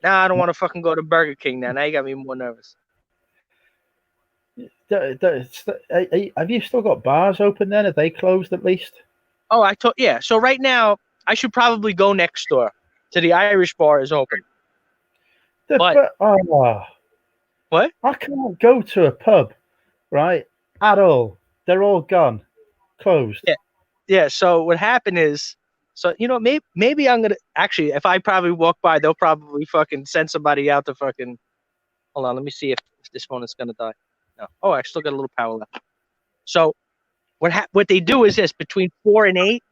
Speaker 3: now I don't want to fucking go to Burger King now. Now you got me more nervous.
Speaker 1: Have you still got bars open then? Are they closed at least?
Speaker 3: Oh, yeah. So right now I should probably go next door to the Irish bar is open. What?
Speaker 1: I can't go to a pub, right? At all. They're all gone. Closed.
Speaker 3: Yeah. So what happened is, maybe I'm gonna actually, if I probably walk by, they'll probably fucking send somebody out to fucking. Hold on, let me see if this phone is gonna die. No. Oh, I still got a little power left. So what they do is this: between 4 and 8,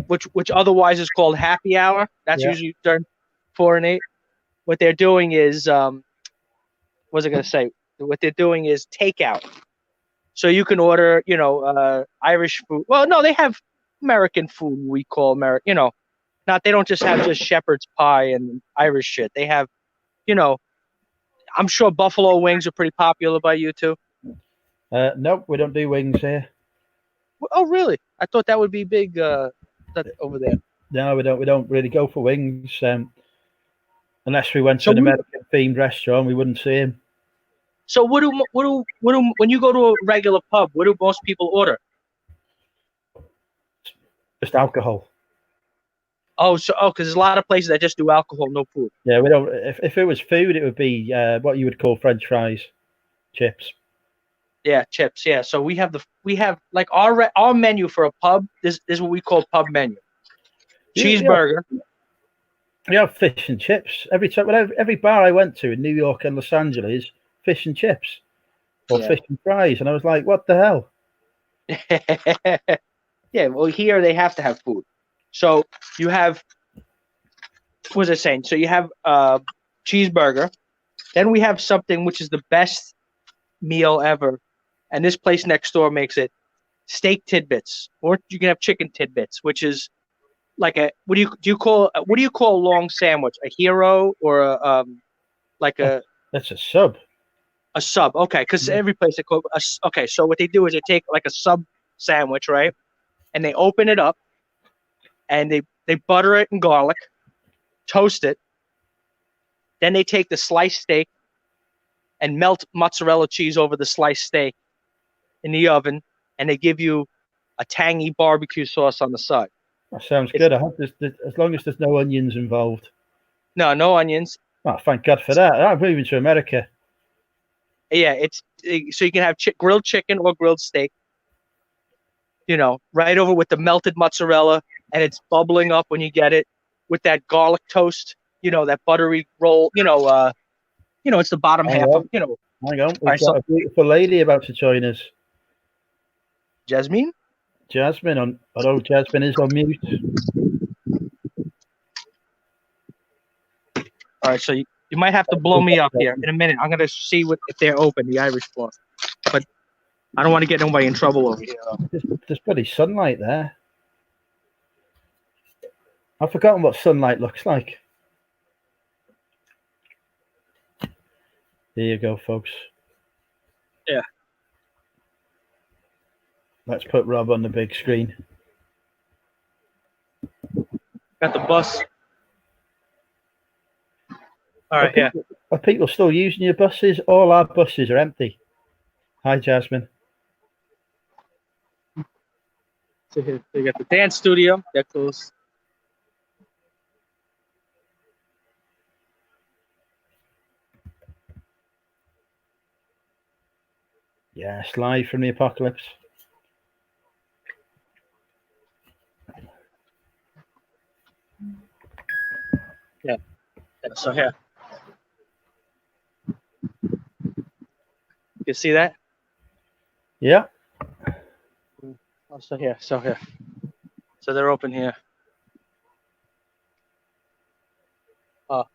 Speaker 3: which otherwise is called happy hour. That's usually during 4 and 8. What they're doing is, what was I gonna say? What they're doing is takeout. So you can order, Irish food. Well, no, they have American food. We call American, they don't just have just shepherd's pie and Irish shit. They have, I'm sure buffalo wings are pretty popular by you too.
Speaker 1: Nope, we don't do wings here.
Speaker 3: Oh, really? I thought that would be big over there.
Speaker 1: No, we don't really go for wings. Unless we went to an American themed restaurant, we wouldn't see him.
Speaker 3: So what do when you go to a regular pub, what do most people order?
Speaker 1: Just alcohol.
Speaker 3: Oh, because there's a lot of places that just do alcohol, no food.
Speaker 1: Yeah, we don't. If it was food, it would be what you would call French fries, chips.
Speaker 3: Yeah, chips. Yeah. So we have like our menu for a pub. This is what we call pub menu. Cheeseburger.
Speaker 1: We have fish and chips every time. Every bar I went to in New York and Los Angeles, fish and chips or fish and fries, and I was like, "What the hell?"
Speaker 3: Yeah. Well, here they have to have food. So you have, what was I saying? So you have cheeseburger. Then we have something which is the best meal ever, and this place next door makes it: steak tidbits, or you can have chicken tidbits, which is like what do you call a long sandwich? A hero or a
Speaker 1: That's a sub.
Speaker 3: A sub, okay, because every place they call okay. So what they do is they take like a sub sandwich, right, and they open it up, and they butter it in garlic, toast it. Then they take the sliced steak and melt mozzarella cheese over the sliced steak in the oven, and they give you a tangy barbecue sauce on the side.
Speaker 1: That sounds good. I hope as long as there's no onions involved.
Speaker 3: No onions.
Speaker 1: Oh, thank God for that. I'm moving to America.
Speaker 3: Yeah, so you can have grilled chicken or grilled steak. You know, right over with the melted mozzarella, and it's bubbling up when you get it with that garlic toast. You know, that buttery roll. It's the bottom half of.
Speaker 1: Hang on, we've
Speaker 3: right,
Speaker 1: got a beautiful lady about to join us.
Speaker 3: Jasmine.
Speaker 1: Jasmine although Jasmine is on mute.
Speaker 3: All right, so you might have to blow me up here in a minute. I'm gonna see if they're open, the Irish bar, but I don't want to get nobody in trouble over here.
Speaker 1: There's bloody sunlight there. I've forgotten what sunlight looks like. There you go, folks.
Speaker 3: Yeah.
Speaker 1: Let's put Rob on the big screen.
Speaker 3: Got the bus. All right,
Speaker 1: Are people still using your buses? All our buses are empty. Hi, Jasmine.
Speaker 3: So here, you got the dance studio. That close.
Speaker 1: Yes, live from the apocalypse.
Speaker 3: Yeah. So here. You see that?
Speaker 1: Yeah.
Speaker 3: Oh, so here. So they're open here. Oh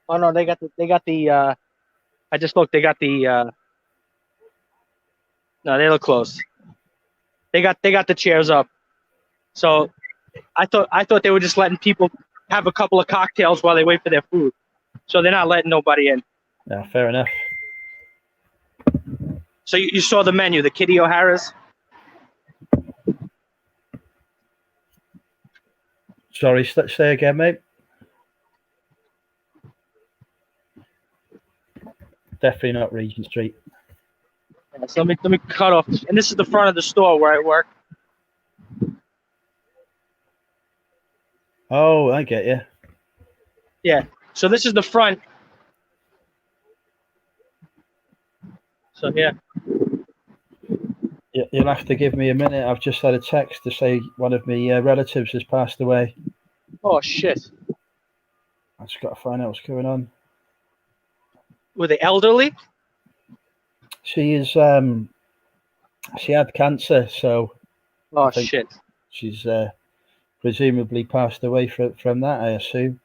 Speaker 3: no, they got the. I just looked. They got the. No, they look closed. They got the chairs up. So, I thought they were just letting people have a couple of cocktails while they wait for their food. So they're not letting nobody in.
Speaker 1: Yeah, fair enough.
Speaker 3: So you saw the menu, the Kitty O'Hara's.
Speaker 1: Sorry, say again, mate. Definitely not Regent Street.
Speaker 3: Yeah, so let me cut off. And this is the front of the store where I work.
Speaker 1: Oh, I get you.
Speaker 3: Yeah. So this is the front. So yeah.
Speaker 1: You'll have to give me a minute. I've just had a text to say one of my relatives has passed away.
Speaker 3: Oh shit.
Speaker 1: I've just got to find out what's going on.
Speaker 3: Were they elderly?
Speaker 1: She is. She had cancer, so.
Speaker 3: Oh shit.
Speaker 1: She's presumably passed away from that, I assume.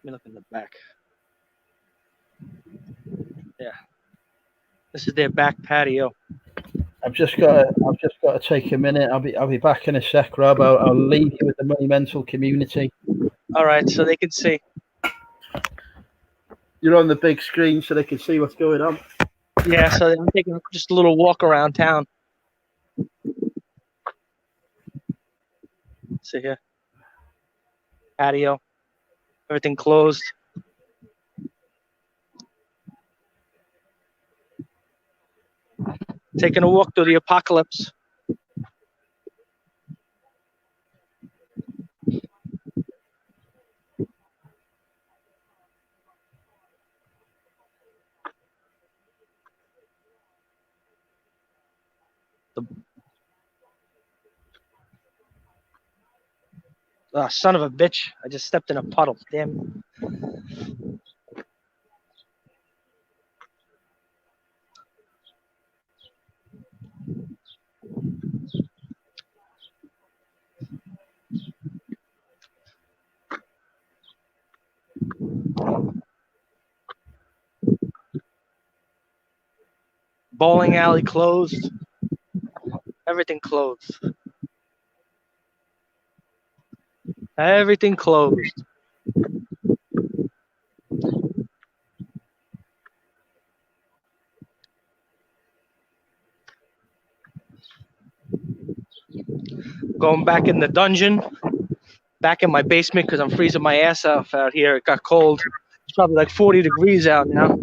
Speaker 3: Let me look in the back. Yeah. This is their back patio.
Speaker 1: I've just got to take a minute. I'll be back in a sec, Rob. I'll leave you with the monumental community.
Speaker 3: All right, so they can see.
Speaker 1: You're on the big screen, so they can see what's going on.
Speaker 3: Yeah, so I'm taking just a little walk around town. See here. Patio. Everything closed. Taking a walk through the apocalypse. Oh, son of a bitch. I just stepped in a puddle. Damn. Bowling alley closed. Everything closed. Everything closed. Going back in the dungeon, back in my basement because I'm freezing my ass off out here. It got cold. It's probably like 40 degrees out now.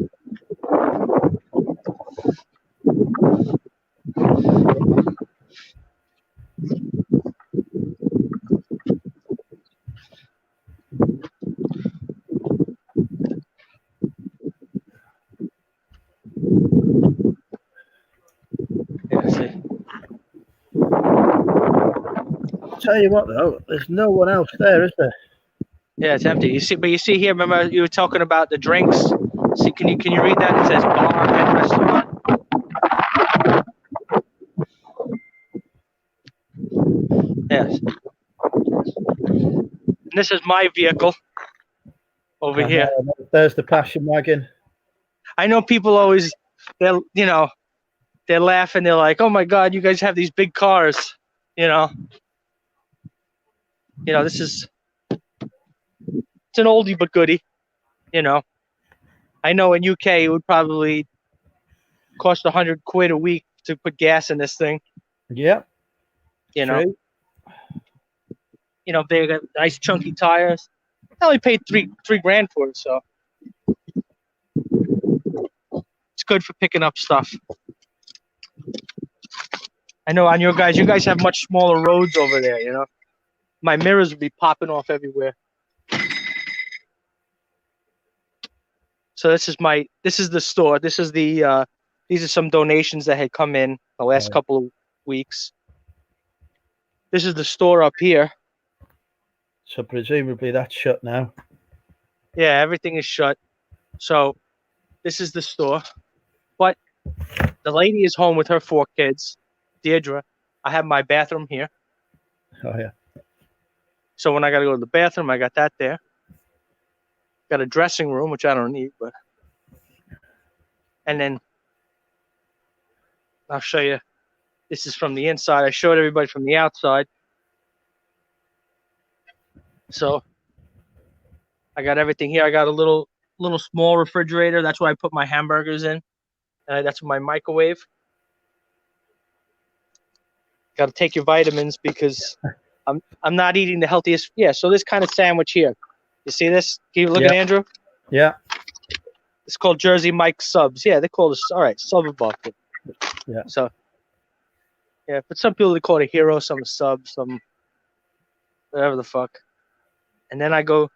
Speaker 1: tell you what, though, there's no one else there, is there?
Speaker 3: Yeah, it's empty. You see here. Remember, you were talking about the drinks. See, can you read that? It says bar and restaurant. Yes. And this is my vehicle over here.
Speaker 1: There's the passion wagon.
Speaker 3: I know people always, they're laughing. They're like, "Oh my God, you guys have these big cars." This is, it's an oldie but goodie. I know in UK it would probably cost £100 a week to put gas in this thing.
Speaker 1: Yeah.
Speaker 3: True. They got nice chunky tires. I only paid three grand for it, so it's good for picking up stuff. I know on you guys have much smaller roads over there. My mirrors would be popping off everywhere. So this is the store. This is these are some donations that had come in the last couple of weeks. This is the store up here.
Speaker 1: So presumably that's shut now.
Speaker 3: Yeah, everything is shut. So this is the store. But the lady is home with her 4 kids. Deirdre. I have my bathroom here.
Speaker 1: Oh, yeah.
Speaker 3: So when I got to go to the bathroom, I got that there. Got a dressing room, which I don't need, but. And then I'll show you. This is from the inside. I showed everybody from the outside. So I got everything here. I got a little small refrigerator. That's where I put my hamburgers in. That's my microwave. Got to take your vitamins because I'm not eating the healthiest. Yeah. So this kind of sandwich here. You see this? Can you look at Andrew?
Speaker 1: Yeah.
Speaker 3: It's called Jersey Mike subs. Yeah, they call it sub above it.
Speaker 1: Yeah.
Speaker 3: So. Yeah, but some people they call it a hero, some a sub, some whatever the fuck. And then I go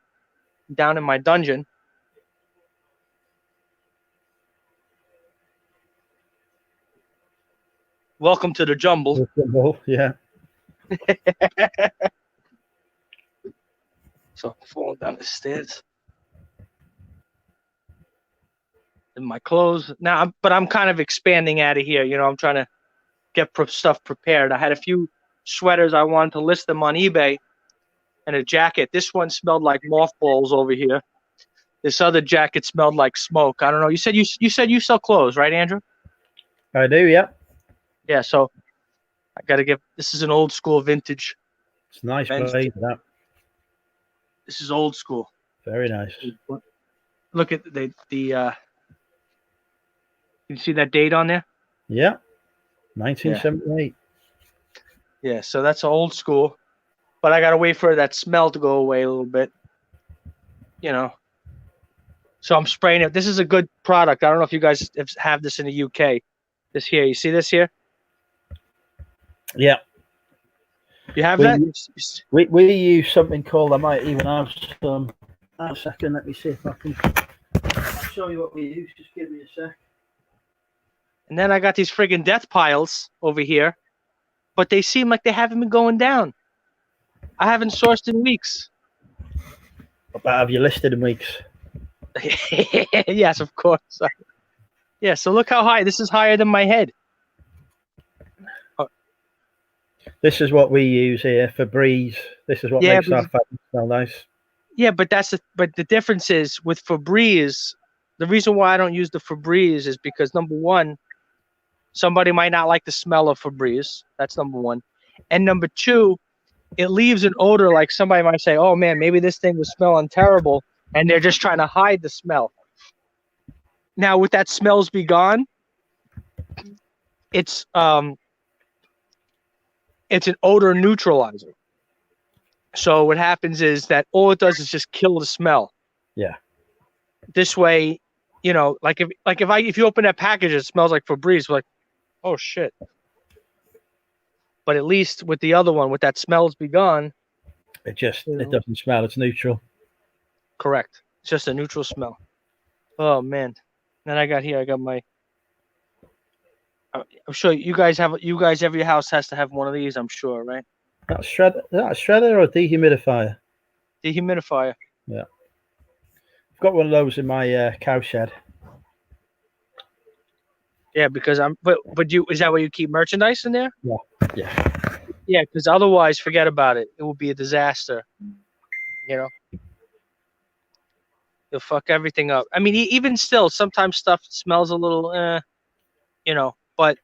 Speaker 3: down in my dungeon. Welcome to the jumble.
Speaker 1: Yeah.
Speaker 3: So I'm falling down the stairs. In my clothes. Now, I'm kind of expanding out of here. I'm trying to get stuff prepared. I had a few sweaters. I wanted to list them on eBay. And a jacket. This one smelled like mothballs over here. This other jacket smelled like smoke. I don't know. You said you sell clothes, right, Andrew?
Speaker 1: I do, yeah.
Speaker 3: Yeah, so I got to give. This is an old school vintage.
Speaker 1: It's nice blazer, that.
Speaker 3: This is old school.
Speaker 1: Very nice.
Speaker 3: Look at the you see that date on there?
Speaker 1: Yeah. 1978.
Speaker 3: Yeah, so that's old school. But I got to wait for that smell to go away a little bit. So I'm spraying it. This is a good product. I don't know if you guys have this in the UK. This here. You see this here?
Speaker 1: Yeah.
Speaker 3: You have that?
Speaker 1: We use something called, I might even have some. A second, let me see if I can. I'll show you what we use. Just give me a sec.
Speaker 3: And then I got these friggin' death piles over here. But they seem like they haven't been going down. I haven't sourced in weeks.
Speaker 1: But have you listed in weeks?
Speaker 3: Yes, of course. Yeah, so look how high. This is higher than my head.
Speaker 1: This is what we use here, Febreze. This is what makes our fabric smell nice.
Speaker 3: Yeah, but the difference is with Febreze, the reason why I don't use the Febreze is because number one, somebody might not like the smell of Febreze. That's number one. And number two, it leaves an odor like somebody might say, oh man, maybe this thing was smelling terrible and they're just trying to hide the smell. Now with that smells be gone, it's an odor neutralizer. So what happens is that all it does is just kill the smell.
Speaker 1: Yeah.
Speaker 3: This way, if you open that package, it smells like Febreze. We're like, oh shit. But at least with the other one, with that smells be gone.
Speaker 1: It doesn't smell. It's neutral.
Speaker 3: Correct. It's just a neutral smell. Oh man. Then I got my. I'm sure you guys every house has to have one of these. I'm sure, right?
Speaker 1: That's shredder. Is that a shredder or a dehumidifier?
Speaker 3: Dehumidifier.
Speaker 1: Yeah. I've got one of those in my cow shed.
Speaker 3: Yeah, because but is that where you keep merchandise in there?
Speaker 1: Yeah.
Speaker 3: Yeah, because otherwise, forget about it. It will be a disaster. You know, you'll fuck everything up. I mean, even still, sometimes stuff smells a little, you know, but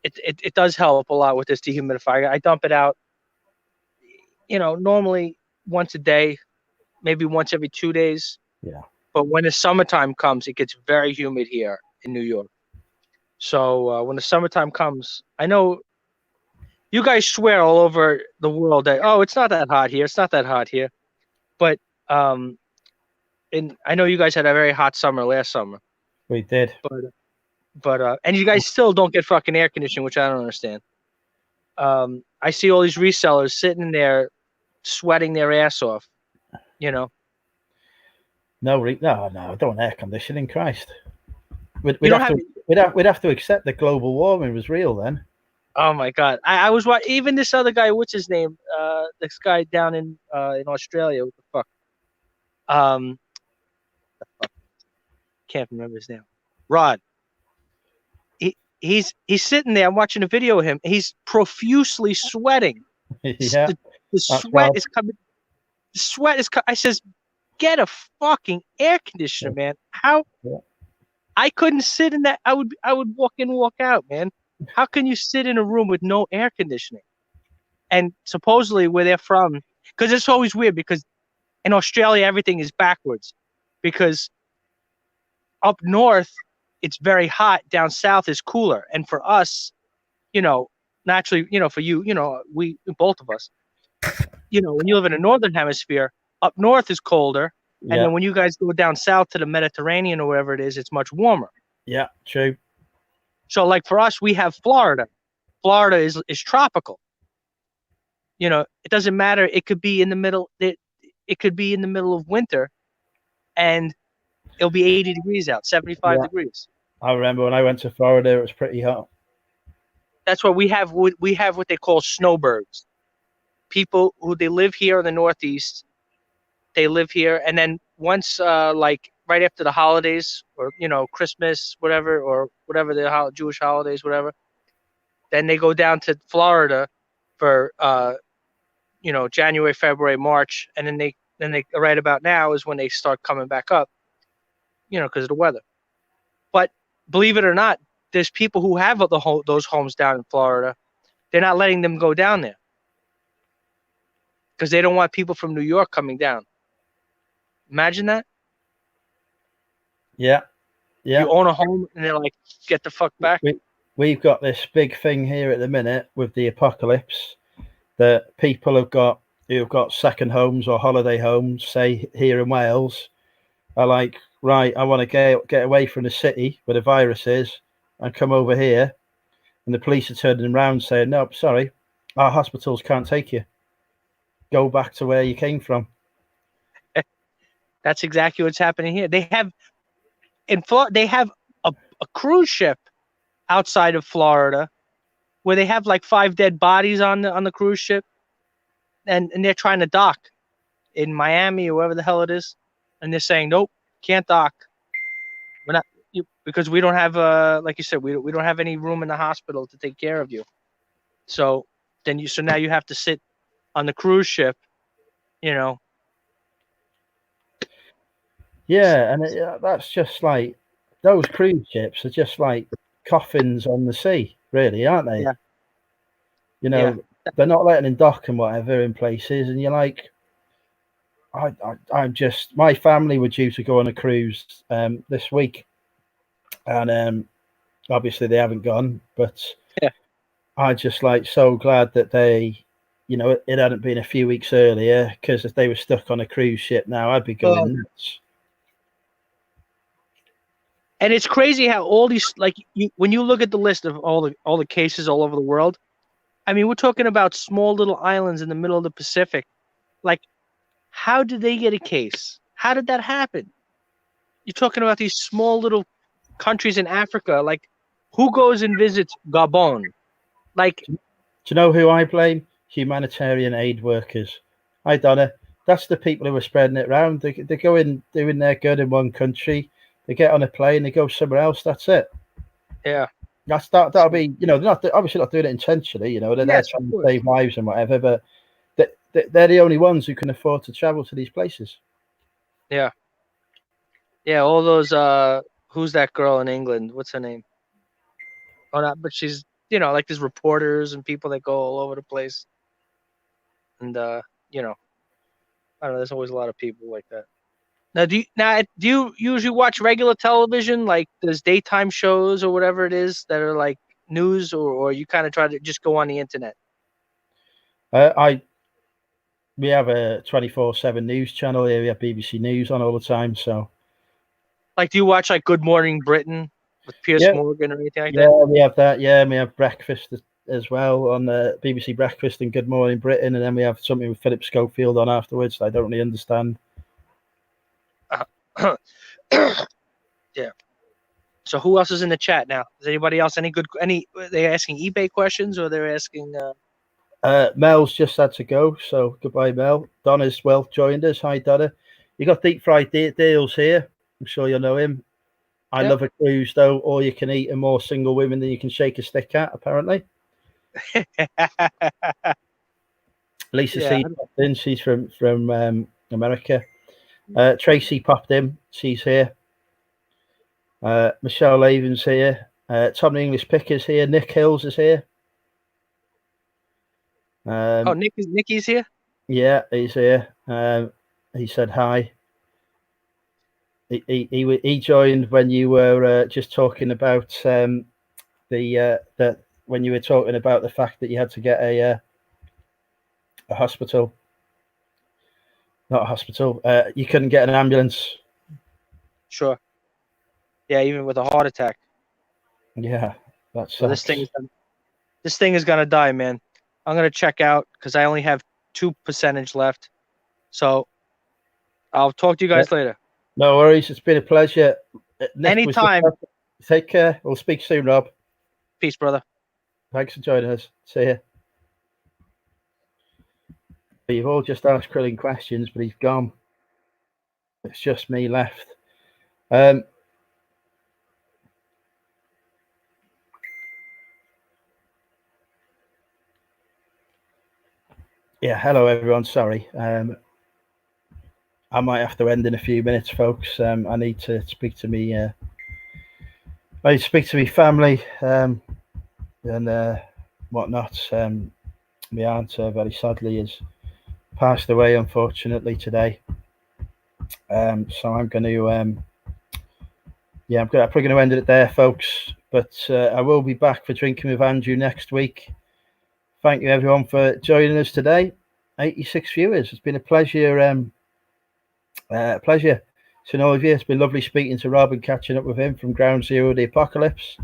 Speaker 3: it does help a lot with this dehumidifier. I dump it out, you know, normally once a day, maybe once every 2 days.
Speaker 1: Yeah.
Speaker 3: But when the summertime comes, it gets very humid here in New York. So when the summertime comes, I know you guys swear all over the world that, oh, it's not that hot here. It's not that hot here. But and I know you guys had a very hot summer last summer.
Speaker 1: We did.
Speaker 3: But and you guys still don't get fucking air conditioning, which I don't understand. I see all these resellers sitting there sweating their ass off, you know.
Speaker 1: No, I don't want air conditioning. Christ, we'd
Speaker 3: You don't
Speaker 1: have to accept that global warming was real then.
Speaker 3: Oh my god, I was watching even this other guy. What's his name? This guy down in Australia. What the fuck? Can't remember his name. Rod. He's sitting there. I'm watching a video of him. He's profusely sweating.
Speaker 1: Yeah,
Speaker 3: the sweat is coming. The sweat is. I says, get a fucking air conditioner, man. How?
Speaker 1: Yeah.
Speaker 3: I couldn't sit in that. I would walk in, walk out, man. How can you sit in a room with no air conditioning? And supposedly where they're from, because it's always weird because in Australia everything is backwards, because up north it's very hot, down south is cooler, and for us, you know, naturally, you know, for you, you know, we both of us, you know, when you live in the northern hemisphere, up north is colder, and then when you guys go down south to the Mediterranean or wherever it is, it's much warmer.
Speaker 1: Yeah, true.
Speaker 3: So like for us, we have Florida. Florida is tropical. You know, it doesn't matter. It could be in the middle. It could be in the middle of winter, and it'll be 80 degrees out, 75 degrees.
Speaker 1: I remember when I went to Florida, it was pretty hot.
Speaker 3: That's why we have what they call snowbirds. People who they live here in the Northeast, they live here, and then once like right after the holidays, or you know, Christmas, whatever, or whatever the Jewish holidays, whatever, then they go down to Florida for you know, January, February, March, and then they right about now is when they start coming back up, you know, because of the weather. But believe it or not, there's people who have those homes down in Florida. They're not letting them go down there because they don't want people from New York coming down. Imagine that.
Speaker 1: Yeah.
Speaker 3: You own a home and they're like, get the fuck back.
Speaker 1: We've got this big thing here at the minute with the apocalypse that people who've got second homes or holiday homes, say here in Wales, are like, right, I want to get away from the city where the virus is and come over here. And the police are turning around saying, no, sorry, our hospitals can't take you. Go back to where you came from.
Speaker 3: That's exactly what's happening here. They have they have a cruise ship outside of Florida where they have like 5 dead bodies on the cruise ship, and they're trying to dock in Miami or wherever the hell it is, and they're saying, nope, can't dock. We're not, because we don't have like you said, we don't have any room in the hospital to take care of you. So now you have to sit on the cruise ship, you know.
Speaker 1: Yeah, and that's just like, those cruise ships are just like coffins on the sea, really, aren't they?
Speaker 3: Yeah.
Speaker 1: You know, they're not letting them dock and whatever in places, and you're like, I'm just, my family were due to go on a cruise this week, and obviously they haven't gone, but I'm just like so glad that they, you know, it hadn't been a few weeks earlier, because if they were stuck on a cruise ship now, I'd be going nuts.
Speaker 3: And it's crazy how all these, like, when you look at the list of all the cases all over the world, I mean, we're talking about small little islands in the middle of the Pacific. Like, how did they get a case? How did that happen? You're talking about these small little countries in Africa. Like, who goes and visits Gabon? Like,
Speaker 1: you know who I blame? Humanitarian aid workers. Hi, Donna. That's the people who are spreading it around. They go in doing their good in one country. They get on a plane. They go somewhere else. That's it.
Speaker 3: Yeah.
Speaker 1: That'll be, they're not obviously not doing it intentionally. They're there trying to save lives and whatever. But they're the only ones who can afford to travel to these places.
Speaker 3: Yeah. Yeah. All those. Who's that girl in England? What's her name? Oh, not. But she's like there's reporters and people that go all over the place. And I don't know. There's always a lot of people like that. Now, do you usually watch regular television, like there's daytime shows or whatever it is that are like news, or you kind of try to just go on the internet?
Speaker 1: We have a 24/7 news channel here. We have BBC News on all the time. So,
Speaker 3: like, do you watch like Good Morning Britain with Piers Morgan or anything like that?
Speaker 1: Yeah, we have that. Yeah, we have breakfast as well on BBC Breakfast and Good Morning Britain, and then we have something with Philip Schofield on afterwards that I don't really understand.
Speaker 3: Yeah. So who else is in the chat now? Is anybody else are they asking eBay questions, or they're asking
Speaker 1: Mel's just had to go, so goodbye, Mel. Donna's joined us. Hi, Donna. You got deep fried deals here. I'm sure you'll know him. I love a cruise, though. All you can eat and more single women than you can shake a stick at, apparently. Lisa C popped in. She's from America. Tracy popped in. She's here. Michelle Laven's here. Tom the English Picker's here. Nick Hills is here.
Speaker 3: Nicky's here?
Speaker 1: Yeah, he's here. He said hi. He joined when you were just talking about when you were talking about the fact that you had to get a hospital. Not a hospital. You couldn't get an ambulance.
Speaker 3: Sure. Yeah, even with a heart attack.
Speaker 1: Yeah, that's
Speaker 3: so this thing is gonna die, man. I'm gonna check out because I only have 2% left. So I'll talk to you guys later.
Speaker 1: No worries. It's been a pleasure. Nick,
Speaker 3: anytime.
Speaker 1: Take care. We'll speak soon, Rob.
Speaker 3: Peace, brother.
Speaker 1: Thanks for joining us. See you. You've all just asked Krillin questions, but he's gone. It's just me left. Yeah, hello everyone. Sorry, I might have to end in a few minutes, folks. I need to speak to me. I need to speak to my family and whatnot. My aunt, very sadly, has passed away, unfortunately, today. So I'm going to, I'm probably going to end it there, folks. But I will be back for Drinking with Andrew next week. Thank you, everyone, for joining us today. 86 viewers. It's been a pleasure. Pleasure to all of you. It's been lovely speaking to Rob and catching up with him from Ground Zero of the Apocalypse.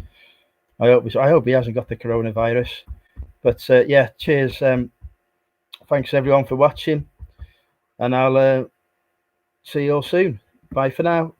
Speaker 1: I hope he hasn't got the coronavirus. But cheers. Thanks everyone for watching, and I'll see you all soon. Bye for now.